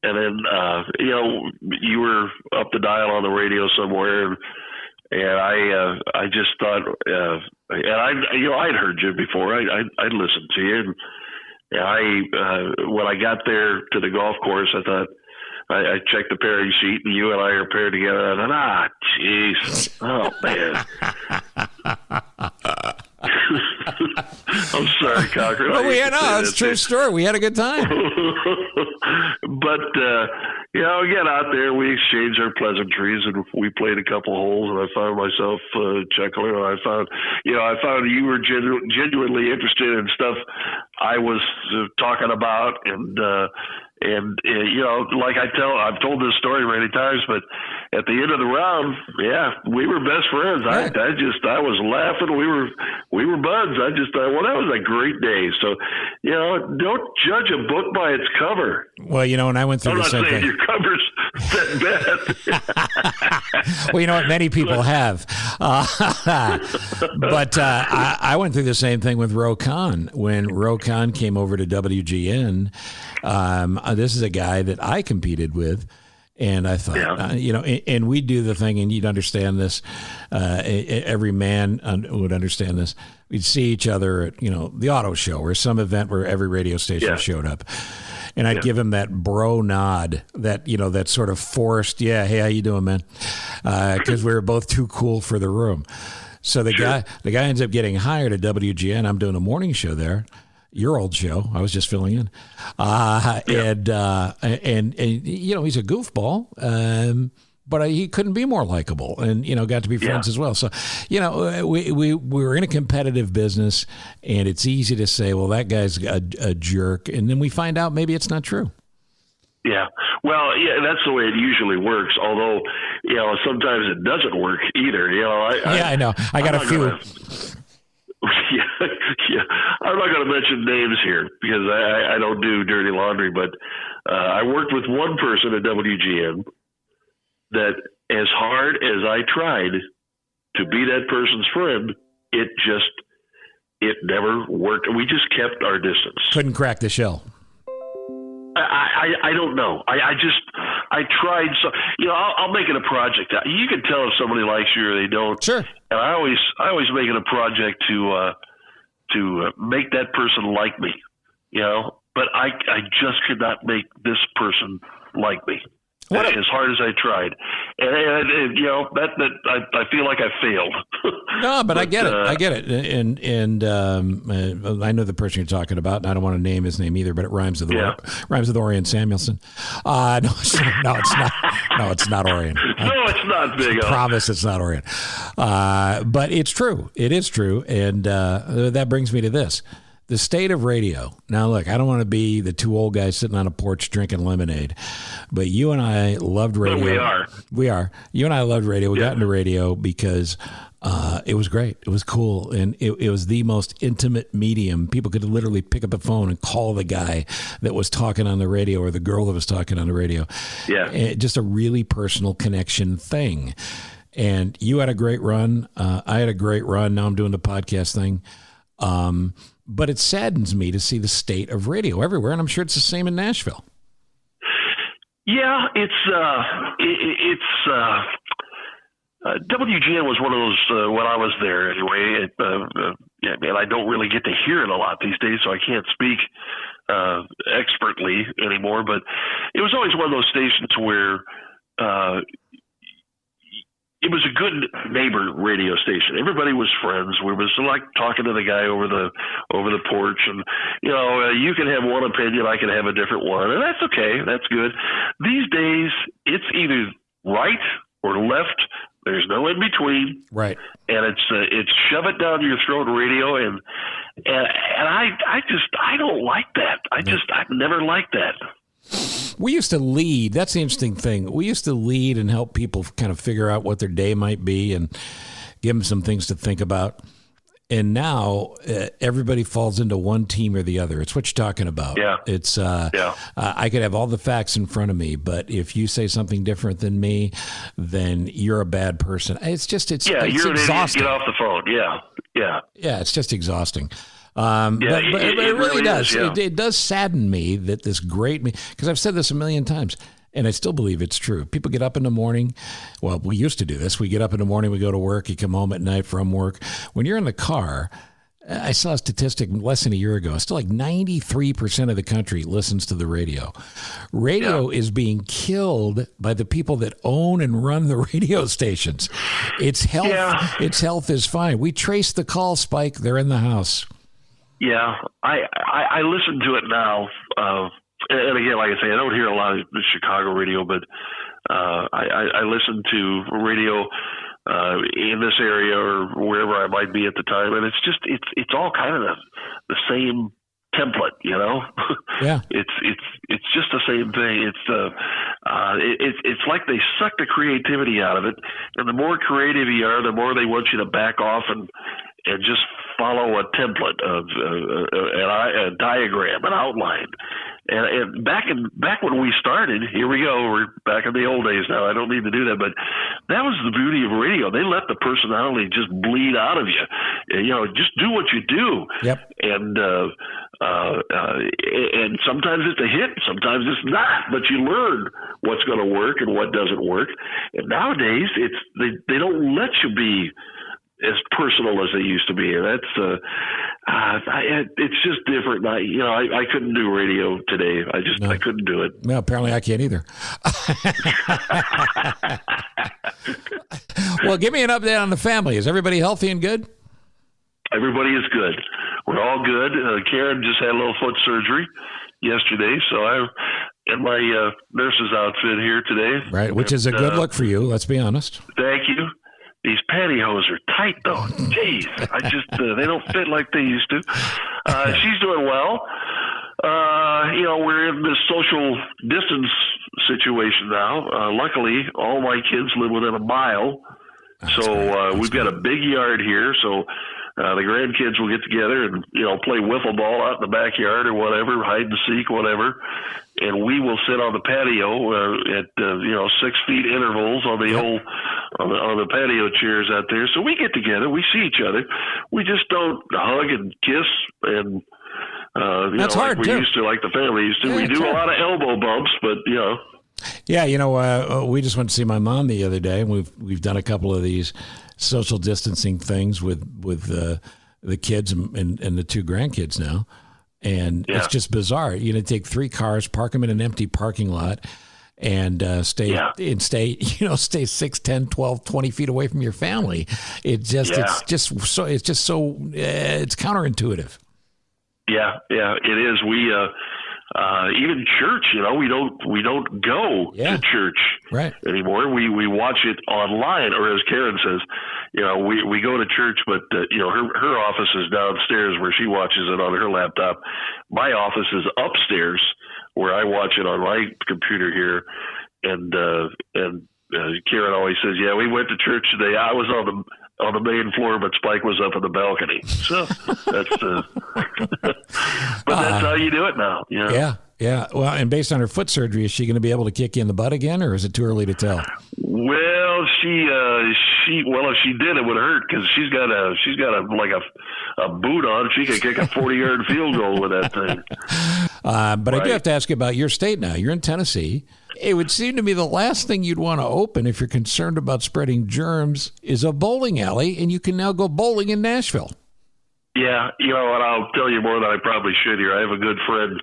Speaker 5: and then you were up the dial on the radio somewhere, and I just thought, and I'd heard you before. I'd listened to you, and when I got there to the golf course, I thought I checked the pairing sheet, and you and I are paired together. And I thought, jeez, oh man. I'm sorry, Cochran.
Speaker 2: Well, it's a true story. We had a good time.
Speaker 5: But, we got out there, we exchanged our pleasantries, and we played a couple holes, and I found myself chuckling. And I found you were genuinely interested in stuff I was talking about, and like I've told this story many times, but at the end of the round, we were best friends. Right. I was laughing. We were buds. I just thought, well, that was a great day. So, don't judge a book by its cover.
Speaker 2: Well, and I went through the same thing.
Speaker 5: Your cover's that
Speaker 2: bad. Well, you know what? Many people have. But I went through the same thing with Ro Khan. When Ro Khan came over to WGN, this is a guy that I competed with. And I thought, and we'd do the thing, and you'd understand this. Every man would understand this. We'd see each other at, the auto show or some event where every radio station showed up. and I'd give him that bro nod, that that sort of forced, yeah, hey, how you doing, man? Because we were both too cool for the room. So the guy ends up getting hired at WGN. I'm doing a morning show there. Your old show. I was just filling in. And he's a goofball. But he couldn't be more likable, and got to be friends as well. So, we were in a competitive business, and it's easy to say, well, that guy's a jerk, and then we find out maybe it's not true.
Speaker 5: Yeah, well, that's the way it usually works. Although, sometimes it doesn't work either.
Speaker 2: I know. I got a few.
Speaker 5: I'm not going to mention names here because I don't do dirty laundry. But I worked with one person at WGN that, as hard as I tried to be that person's friend, it never worked. We just kept our distance.
Speaker 2: Couldn't crack the shell.
Speaker 5: I don't know. I tried. So, I'll make it a project. You can tell if somebody likes you or they don't.
Speaker 2: Sure.
Speaker 5: And I always make it a project to make that person like me, but I just could not make this person like me. As hard as I tried, and that I feel like I failed.
Speaker 2: No, but I get it. I get it. And I know the person you're talking about, and I don't want to name his name either, but it rhymes with Orion Samuelson. No, it's not. No, it's not Orion.
Speaker 5: No, it's not Big O.
Speaker 2: I promise it's not Orion. But it's true. It is true, and that brings me to this. The state of radio. Now, look, I don't want to be the two old guys sitting on a porch drinking lemonade, but you and I loved radio.
Speaker 5: But
Speaker 2: we are. You and I loved radio. We got into radio because it was great. It was cool, and it was the most intimate medium. People could literally pick up the phone and call the guy that was talking on the radio or the girl that was talking on the radio.
Speaker 5: Yeah.
Speaker 2: Just a really personal connection thing. And you had a great run. I had a great run. Now I'm doing the podcast thing. But it saddens me to see the state of radio everywhere, and I'm sure it's the same in Nashville.
Speaker 5: Yeah, WGN was one of those when I was there anyway. And I don't really get to hear it a lot these days, so I can't speak expertly anymore. But it was always one of those stations where it was a good neighbor radio station. Everybody was friends. We was like talking to the guy over the porch, and you can have one opinion, I can have a different one, and that's okay. That's good. These days, it's either right or left. There's no in between.
Speaker 2: Right.
Speaker 5: And it's shove it down your throat radio, and I don't like that. I've never liked that.
Speaker 2: We used to lead. That's the interesting thing. We used to lead and help people kind of figure out what their day might be and give them some things to think about. And now everybody falls into one team or the other. It's what you're talking about.
Speaker 5: Yeah.
Speaker 2: It's I could have all the facts in front of me, but if you say something different than me, then you're a bad person. It's
Speaker 5: you're
Speaker 2: exhausting.
Speaker 5: An idiot. Get off the phone. Yeah.
Speaker 2: It's just exhausting. But it really does.
Speaker 5: Yeah.
Speaker 2: It does sadden me that this great, because I've said this a million times, and I still believe it's true. People get up in the morning. Well, we used to do this. We get up in the morning, we go to work, you come home at night from work. When you're in the car, I saw a statistic less than a year ago. Still like 93% of the country listens to the radio. Radio is being killed by the people that own and run the radio stations. Its health is fine. We trace the call, Spike. They're in the house.
Speaker 5: Yeah, I listen to it now, and again, like I say, I don't hear a lot of the Chicago radio, but I listen to radio in this area or wherever I might be at the time, and it's all kind of the same template,
Speaker 2: Yeah.
Speaker 5: It's just the same thing. It's like they suck the creativity out of it, and the more creative you are, the more they want you to back off and just follow a template of a diagram, an outline. And back when we started, here we go. We're back in the old days now. I don't need to do that, but that was the beauty of radio. They let the personality just bleed out of you. Just do what you do.
Speaker 2: Yep.
Speaker 5: And sometimes it's a hit, sometimes it's not. But you learn what's going to work and what doesn't work. And nowadays, they don't let you be as personal as they used to be. And that's it's just different. I couldn't do radio today. I couldn't do it.
Speaker 2: Well, apparently I can't either. Well, give me an update on the family. Is everybody healthy and good?
Speaker 5: Everybody is good. We're all good. Karen just had a little foot surgery yesterday, so I'm in my nurse's outfit here today.
Speaker 2: Right, which is a good look for you, let's be honest.
Speaker 5: Thank you. These pantyhose are tight, though. Jeez, they don't fit like they used to. She's doing well. We're in this social distance situation now. Luckily, all my kids live within a mile. We've got a big yard here, so the grandkids will get together and, play wiffle ball out in the backyard or whatever, hide and seek, whatever. And we will sit on the patio at 6 feet intervals on the on the patio chairs out there. So we get together, we see each other. We just don't hug and kiss and
Speaker 2: that's hard
Speaker 5: like we used to, like the family used to.
Speaker 2: Yeah,
Speaker 5: we do a lot of elbow bumps, but
Speaker 2: Yeah, we just went to see my mom the other day, and we've done a couple of these social distancing things with the kids and the two grandkids now, and It's just bizarre. Take 3 cars, park them in an empty parking lot, and stay 6, 10, 12, 20 feet away from your family. It's counterintuitive.
Speaker 5: Yeah, it is. We even church, we don't go to church anymore. We watch it online, or as Karen says, we go to church, but her office is downstairs where she watches it on her laptop. My office is upstairs where I watch it on my computer here, and Karen always says, "Yeah, we went to church today. I was on the main floor, but Spike was up on the balcony." So that's how you do it now.
Speaker 2: Yeah. Well, and based on her foot surgery, is she going to be able to kick you in the butt again, or is it too early to tell?
Speaker 5: Well, if she did, it would hurt because she's got a boot on. She can kick a 40-yard field goal with that thing.
Speaker 2: But I do have to ask you about your state now. You're in Tennessee. It would seem to me the last thing you'd want to open if you're concerned about spreading germs is a bowling alley, and you can now go bowling in Nashville.
Speaker 5: Yeah, and I'll tell you more than I probably should here. I have a good friend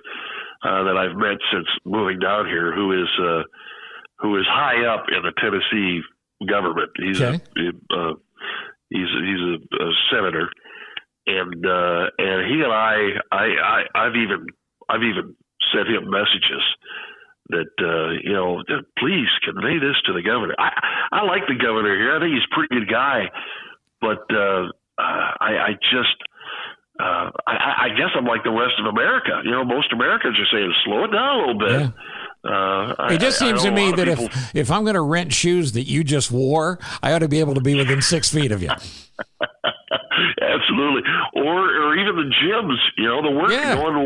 Speaker 5: that I've met since moving down here who is high up in the Tennessee government. He's a senator, and he and I've even sent him messages that please convey this to the governor. I like the governor here. I think he's a pretty good guy, but I guess I'm like the rest of America. Most Americans are saying slow it down a little bit. Yeah.
Speaker 2: It just seems to me that if I'm going to rent shoes that you just wore, I ought to be able to be within 6 feet of you.
Speaker 5: Absolutely. Or even the gyms, going to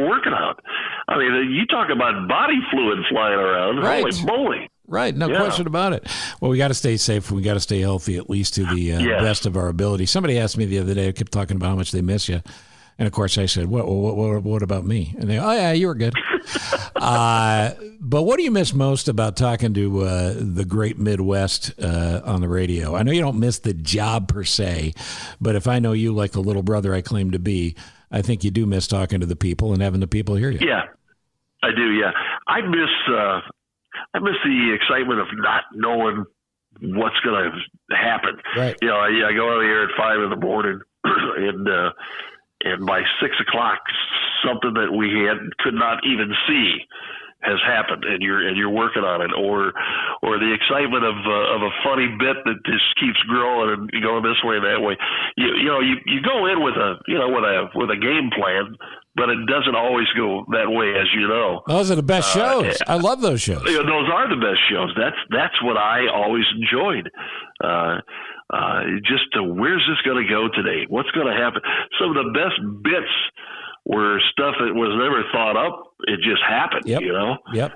Speaker 5: working out. I mean, you talk about body fluid flying around.
Speaker 2: Right.
Speaker 5: Holy moly.
Speaker 2: Right. No question about it. Well, we got to stay safe. We got to stay healthy, at least to the best of our ability. Somebody asked me the other day, I kept talking about how much they miss you. And of course I said, what about me? And they, oh yeah, you were good. But what do you miss most about talking to the great Midwest on the radio? I know you don't miss the job per se, but if I know you like the little brother I claim to be, I think you do miss talking to the people and having the people hear you.
Speaker 5: Yeah, I do. Yeah. I miss the excitement of not knowing what's going to happen.
Speaker 2: Right.
Speaker 5: I go out here at 5 a.m. and by 6 o'clock, something that we could not even see has happened, and you're working on it, or the excitement of a funny bit that just keeps growing and going this way and that way. You go in with a game plan, but it doesn't always go that way, as you know.
Speaker 2: Those are the best shows. I love those shows.
Speaker 5: Those are the best shows. That's what I always enjoyed. Where's this going to go today? What's going to happen? Some of the best bits were stuff that was never thought up. It just happened.
Speaker 2: Yep. Yep.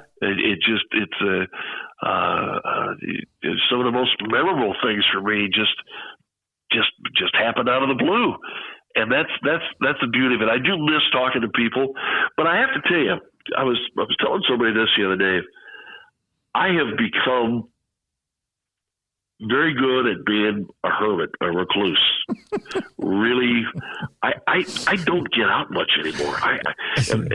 Speaker 5: Some of the most memorable things for me just happened out of the blue. And that's the beauty of it. I do miss talking to people, but I have to tell you, I was telling somebody this the other day. I have become very good at being a hermit, a recluse. really, I don't get out much anymore. And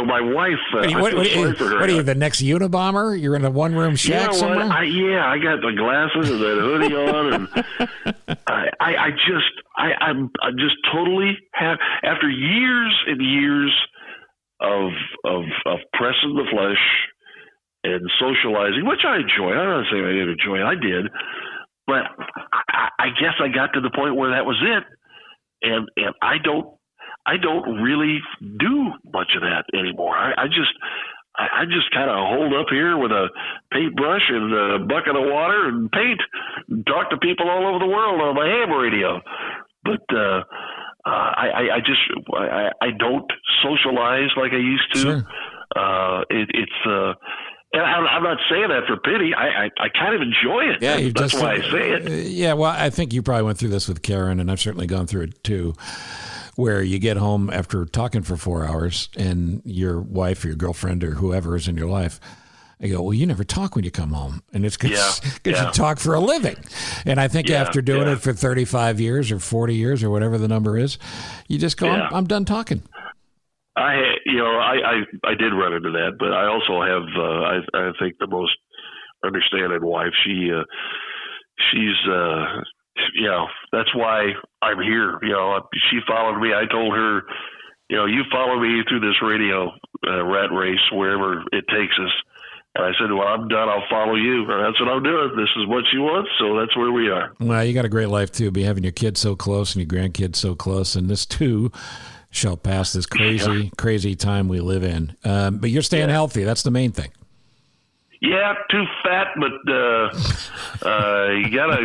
Speaker 5: my wife.
Speaker 2: What are you, the next Unabomber? You're in a one-room shack somewhere?
Speaker 5: I got the glasses and that hoodie on, and I'm just totally after years and years of pressing the flesh and socializing, which I enjoy. I'm not saying I didn't enjoy it. I did. But I guess I got to the point where that was it. And I don't really do much of that anymore. I just kind of hold up here with a paintbrush and a bucket of water and paint and talk to people all over the world on my ham radio. But I don't socialize like I used to.
Speaker 2: Sure.
Speaker 5: And I'm not saying that for pity. I kind of enjoy it.
Speaker 2: Yeah,
Speaker 5: that's why I say it.
Speaker 2: Yeah, well, I think you probably went through this with Karen, and I've certainly gone through it too, where you get home after talking for 4 hours, and your wife or your girlfriend or whoever is in your life, I go, well, you never talk when you come home, and it's because you talk for a living. And I think after doing it for 35 years or 40 years or whatever the number is, you just go, I'm done talking.
Speaker 5: I did run into that, but I also have I think the most understanding wife. She's that's why I'm here. She followed me. I told her, you follow me through this radio rat race wherever it takes us. And I said, well, I'm done. I'll follow you. And that's what I'm doing. This is what she wants, so that's where we are.
Speaker 2: Well, you got a great life too. Be having your kids so close and your grandkids so close, and this too shall pass, this crazy time we live in. But you're staying healthy. That's the main thing. Yeah,
Speaker 5: too fat, but you got a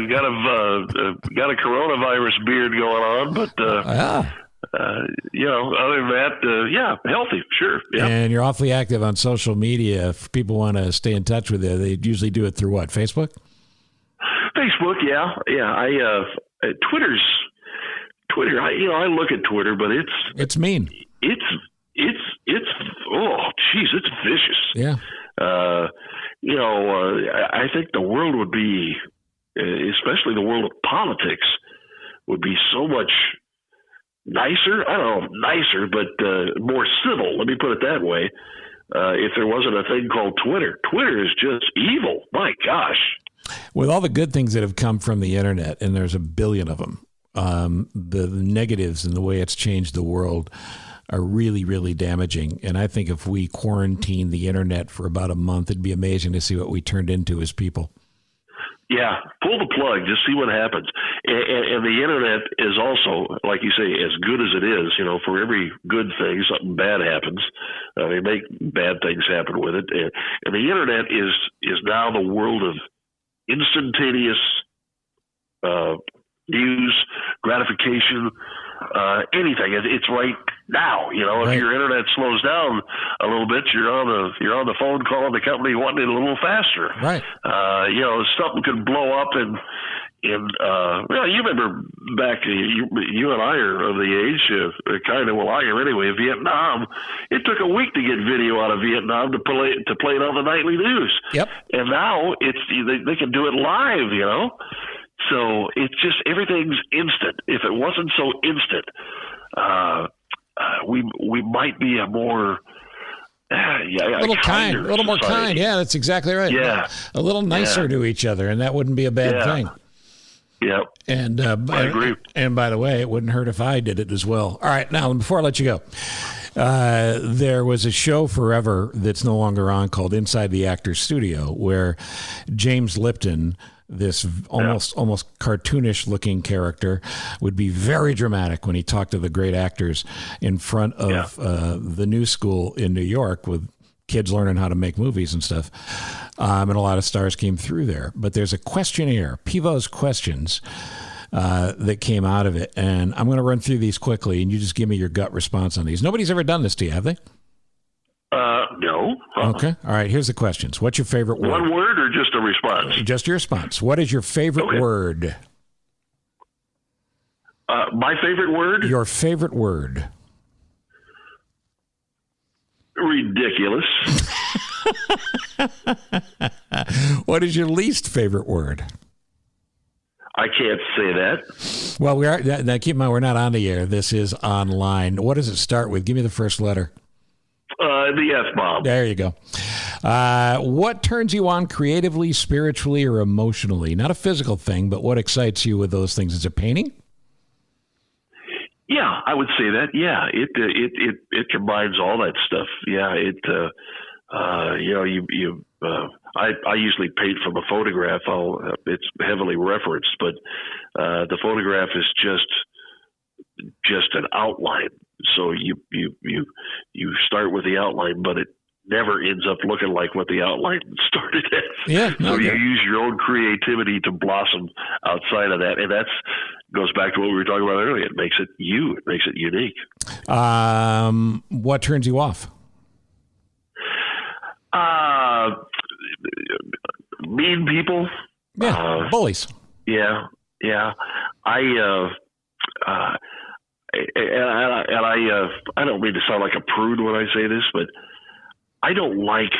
Speaker 5: coronavirus beard going on. But other than that, healthy, sure. Yeah.
Speaker 2: And you're awfully active on social media. If people want to stay in touch with you, they usually do it through what? Facebook?
Speaker 5: Facebook, yeah. Twitter, I look at Twitter, but
Speaker 2: it's mean.
Speaker 5: It's vicious.
Speaker 2: Yeah.
Speaker 5: I think the world would be, especially the world of politics, would be so much nicer. I don't know, nicer, but more civil. Let me put it that way. If there wasn't a thing called Twitter. Twitter is just evil. My gosh.
Speaker 2: With all the good things that have come from the internet, and there's a billion of them, the negatives and the way it's changed the world are really, really damaging. And I think if we quarantine the internet for about a month, it'd be amazing to see what we turned into as people.
Speaker 5: Yeah, pull the plug, just see what happens. And the internet is also, like you say, as good as it is. For every good thing, something bad happens. They make bad things happen with it. And the internet is now the world of instantaneous news, gratification, anything. It's right now. If your internet slows down a little bit, you're on the phone calling the company wanting it a little faster.
Speaker 2: Right.
Speaker 5: Something could blow up and you remember back, you and I are of the age, kind of, well, I am anyway, Vietnam. It took a week to get video out of Vietnam to play it on the nightly news.
Speaker 2: Yep.
Speaker 5: And now they can do it live, So it's just, everything's instant. If it wasn't so instant, we might be a more
Speaker 2: a little more kind. Yeah, that's exactly right.
Speaker 5: Yeah,
Speaker 2: a little nicer to each other, and that wouldn't be a bad thing.
Speaker 5: Yeah,
Speaker 2: and I agree. And by the way, it wouldn't hurt if I did it as well. All right, now before I let you go, there was a show forever that's no longer on called Inside the Actor's Studio, where James Lipton, this almost cartoonish looking character, would be very dramatic when he talked to the great actors in front of the new school in New York with kids learning how to make movies and stuff. And a lot of stars came through there. But there's a questionnaire, Pivo's Questions, that came out of it. And I'm going to run through these quickly, and you just give me your gut response on these. Nobody's ever done this to you, have they?
Speaker 5: No.
Speaker 2: Okay. All right. Here's the questions. What's your favorite word?
Speaker 5: One word or just a response?
Speaker 2: Just your response. What is your favorite word?
Speaker 5: My favorite word?
Speaker 2: Your favorite word.
Speaker 5: Ridiculous.
Speaker 2: What is your least favorite word?
Speaker 5: I can't say that.
Speaker 2: Well, we are. Now, keep in mind, we're not on the air. This is online. What does it start with? Give me the first letter.
Speaker 5: The F-bomb.
Speaker 2: There you go. What turns you on creatively, spiritually, or emotionally? Not a physical thing, but what excites you with those things? Is it painting?
Speaker 5: Yeah, I would say that. Yeah, it combines all that stuff. Yeah, I usually paint from a photograph. It's heavily referenced, but the photograph is just an outline. So you start with the outline, but it never ends up looking like what the outline started as.
Speaker 2: Yeah.
Speaker 5: So you use your own creativity to blossom outside of that, and that's goes back to what we were talking about earlier. It makes it you. It makes it unique.
Speaker 2: What turns you off?
Speaker 5: Mean people.
Speaker 2: Yeah, bullies.
Speaker 5: Yeah. I don't mean to sound like a prude when I say this, but I don't like.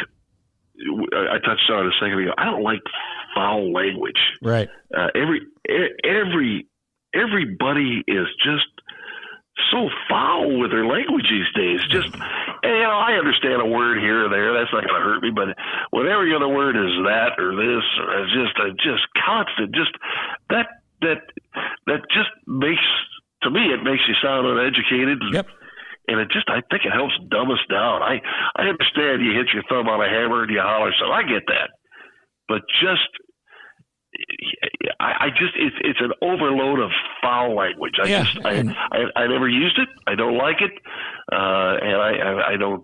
Speaker 5: I touched on it a second ago. I don't like foul language.
Speaker 2: Right.
Speaker 5: Everybody is just so foul with their language these days. Just, I understand a word here or there. That's not going to hurt me. But when every other word is that or this, or just constant, just that just makes, to me, it makes you sound uneducated.
Speaker 2: Yep.
Speaker 5: And I think it helps dumb us down. I understand you hit your thumb on a hammer and you holler, so I get that. But it's an overload of foul language. I never used it. I don't like it, and I don't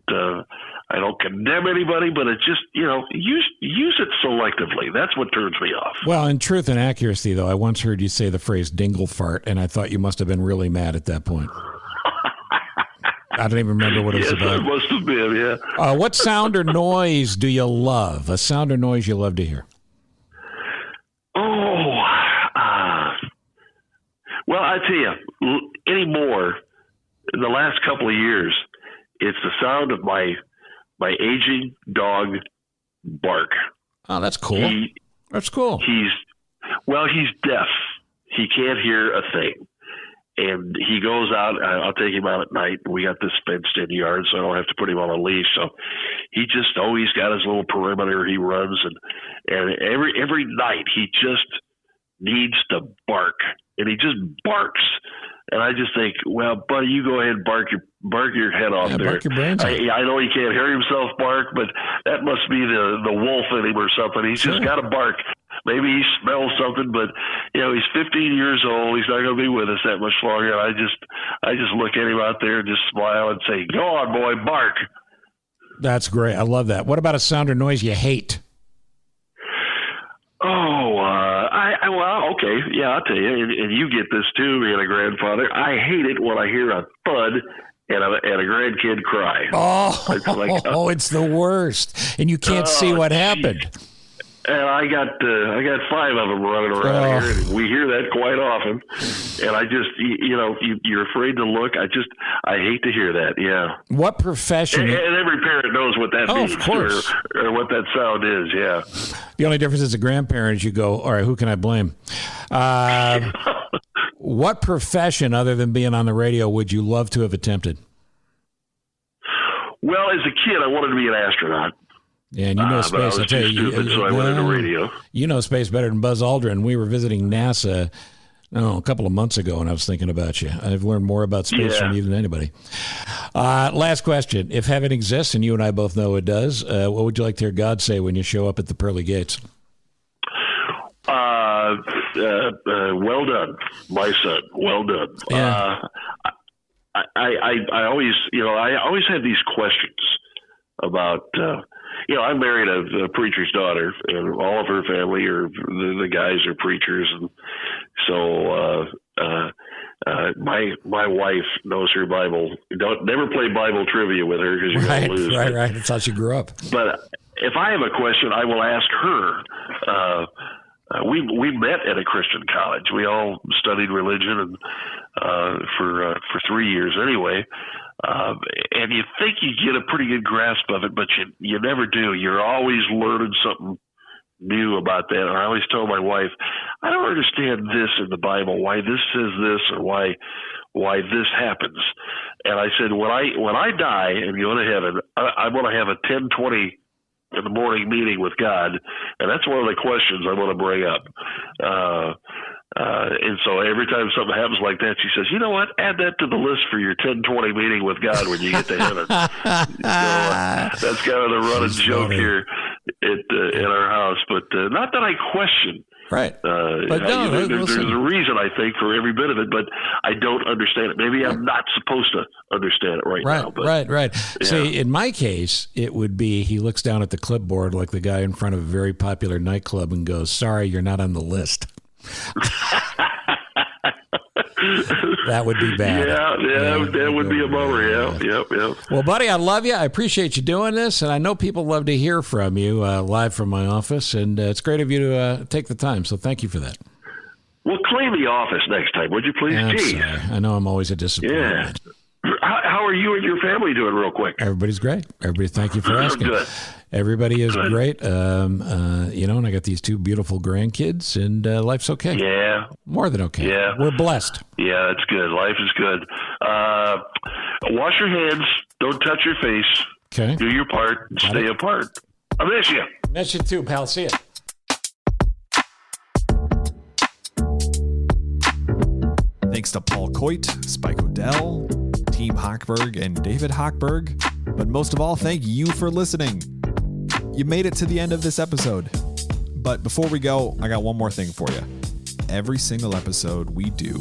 Speaker 5: condemn anybody. But it just use it selectively. That's what turns me off.
Speaker 2: Well, in truth and accuracy, though, I once heard you say the phrase "dingle fart," and I thought you must have been really mad at that point. I don't even remember what it was about.
Speaker 5: It must have been, yeah.
Speaker 2: What sound or noise do you love? A sound or noise you love to hear?
Speaker 5: Well, I tell you, anymore, in the last couple of years, it's the sound of my aging dog bark.
Speaker 2: Oh, that's cool. That's cool.
Speaker 5: He's deaf. He can't hear a thing. And he goes out, I'll take him out at night. We got this fenced in yard, so I don't have to put him on a leash. So he just always got his little perimeter he runs. And every night he just needs to bark. And he just barks. And I just think, well, buddy, you go ahead and bark your head off there.
Speaker 2: Bark your brains out.
Speaker 5: I know he can't hear himself bark, but that must be the wolf in him or something. He's just got to bark. Maybe he smells something, but he's 15 years old. He's not going to be with us that much longer. And I just look at him out there and just smile and say, "Go on, boy, bark."
Speaker 2: That's great. I love that. What about a sound or noise you hate?
Speaker 5: Well, okay, yeah, I'll tell you, and you get this too, being a grandfather. I hate it when I hear a thud and a grandkid cry.
Speaker 2: It's the worst, and you can't see what happened.
Speaker 5: And I got 5 of them running around here, and we hear that quite often. And I just, you're afraid to look. I hate to hear that. Yeah.
Speaker 2: What profession?
Speaker 5: And every parent knows what that means,
Speaker 2: of course,
Speaker 5: or what that sound is. Yeah.
Speaker 2: The only difference as a grandparent is you go, all right, who can I blame? What profession, other than being on the radio, would you love to have attempted?
Speaker 5: Well, as a kid, I wanted to be an astronaut.
Speaker 2: Yeah, and you know space.
Speaker 5: I tell you, so I went into radio.
Speaker 2: You know space better than Buzz Aldrin. We were visiting NASA a couple of months ago, and I was thinking about you. I've learned more about space from you than anybody. Last question. If heaven exists, and you and I both know it does, what would you like to hear God say when you show up at the pearly gates?
Speaker 5: Well done, my son. Well done.
Speaker 2: Yeah.
Speaker 5: I always have these questions about. I married a preacher's daughter, and all of her family the guys are preachers, and so my wife knows her Bible. Never play Bible trivia with her because you're going to lose.
Speaker 2: Right. That's how she grew up.
Speaker 5: But if I have a question, I will ask her. We met at a Christian college. We all studied religion, and for 3 years anyway. And you think you get a pretty good grasp of it, but you never do. You're always learning something knew about that. And I always told my wife, I don't understand this in the Bible, why this says this or why this happens. And I said, when I die and go to heaven, I want to have a 10:20 in the morning meeting with God, and that's one of the questions I want to bring up. And so every time something happens like that, she says, you know what, add that to the list for your 10:20 meeting with God when you get to heaven. That's kind of the running joke here in our house, but not that I question.
Speaker 2: Right. But
Speaker 5: there's a reason, I think, for every bit of it, but I don't understand it. Maybe I'm not supposed to understand it right now. But,
Speaker 2: right.
Speaker 5: Yeah.
Speaker 2: See, in my case, it would be he looks down at the clipboard like the guy in front of a very popular nightclub and goes, sorry, you're not on the list. That would be bad.
Speaker 5: Yeah, that would be a bummer. Yeah.
Speaker 2: Well, buddy, I love you. I appreciate you doing this, and I know people love to hear from you live from my office, and it's great of you to take the time, so thank you for that.
Speaker 5: Well, clean the office next time, would you please?
Speaker 2: I'm sorry. I know I'm always a disappointment.
Speaker 5: Yeah. How are you and your family doing real quick?
Speaker 2: Everybody's great. Everybody, thank you for asking.
Speaker 5: Good.
Speaker 2: Everybody is great. And I got these 2 beautiful grandkids, and life's okay.
Speaker 5: Yeah.
Speaker 2: More than okay.
Speaker 5: Yeah.
Speaker 2: We're blessed.
Speaker 5: Yeah, it's good. Life is good. Wash your hands. Don't touch your face.
Speaker 2: Okay.
Speaker 5: Do your part. Stay apart. I miss you.
Speaker 2: Miss you too, pal. See ya.
Speaker 1: Thanks to Paul Coyte, Spike Odell, Team Hochberg, and David Hochberg. But most of all, thank you for listening. You made it to the end of this episode. But before we go, I got one more thing for you. Every single episode we do,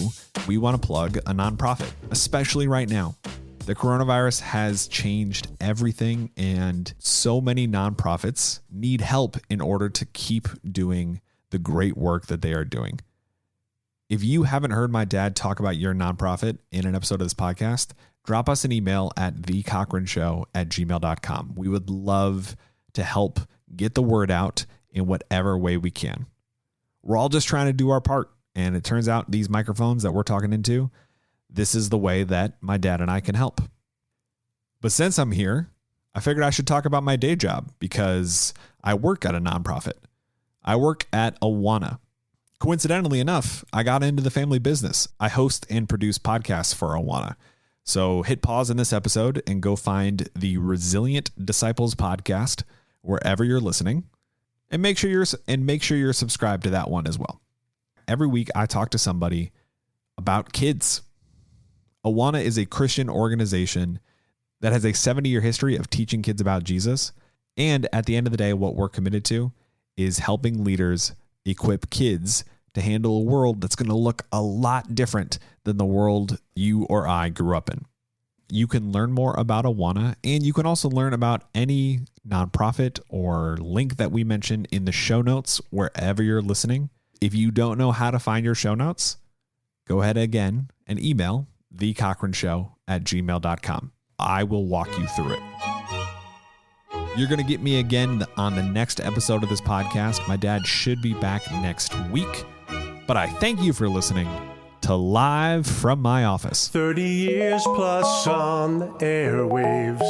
Speaker 1: we want to plug a nonprofit, especially right now. The coronavirus has changed everything, and so many nonprofits need help in order to keep doing the great work that they are doing. If you haven't heard my dad talk about your nonprofit in an episode of this podcast, drop us an email at thecochranshow@gmail.com. We would love to help get the word out in whatever way we can. We're all just trying to do our part. And it turns out these microphones that we're talking into, this is the way that my dad and I can help. But since I'm here, I figured I should talk about my day job because I work at a nonprofit. I work at Awana. Coincidentally enough, I got into the family business. I host and produce podcasts for Awana. So hit pause in this episode and go find the Resilient Disciples podcast wherever you're listening, and make sure you're subscribed to that one as well. Every week I talk to somebody about kids. Awana is a Christian organization that has a 70-year history of teaching kids about Jesus. And at the end of the day, what we're committed to is helping leaders equip kids to handle a world that's going to look a lot different than the world you or I grew up in. You can learn more about Awana, and you can also learn about any nonprofit or link that we mention in the show notes wherever you're listening. If you don't know how to find your show notes, go ahead again and email thecochranshow@gmail.com. I will walk you through it. You're going to get me again on the next episode of this podcast. My dad should be back next week. But I thank you for listening to Live from My Office.
Speaker 6: 30 years plus on the airwaves.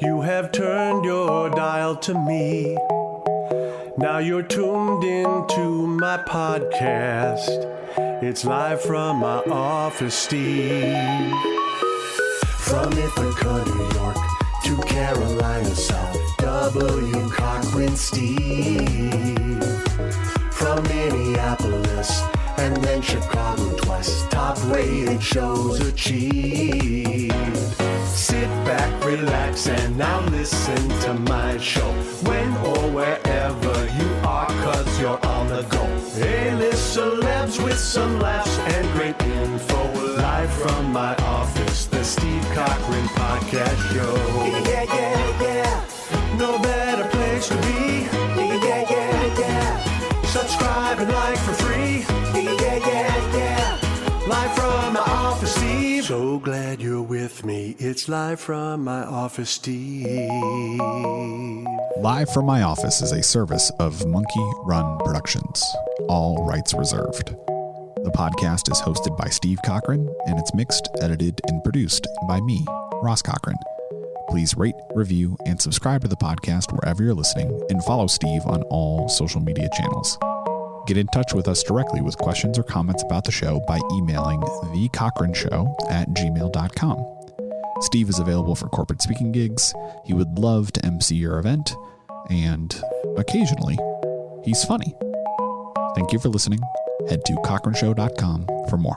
Speaker 6: You have turned your dial to me. Now you're tuned into my podcast. It's Live from My Office, Steve. From Ithaca, New York to Carolina South, W. Cochran, Steve. From Minneapolis and then Chicago twice, top rated shows achieved. Sit back, relax, and now listen to my show. When or wherever you are, 'cause you're on the go. A-list celebs with some laughs and great info. Live from my office, the Steve Cochran Podcast Show. Yeah. No better place to be. Yeah. Subscribe and like for free. Yeah. Live from my office, Steve. So glad you're with me. It's Live from my office, Steve.
Speaker 1: Live from My Office is a service of Monkey Run Productions. All rights reserved. The podcast is hosted by Steve Cochran, and it's mixed, edited, and produced by me, Ross Cochran. Please rate, review, and subscribe to the podcast wherever you're listening, and follow Steve on all social media channels. Get in touch with us directly with questions or comments about the show by emailing thecochranshow@gmail.com. Steve is available for corporate speaking gigs. He would love to MC your event, and occasionally, he's funny. Thank you for listening. Head to cochranshow.com for more.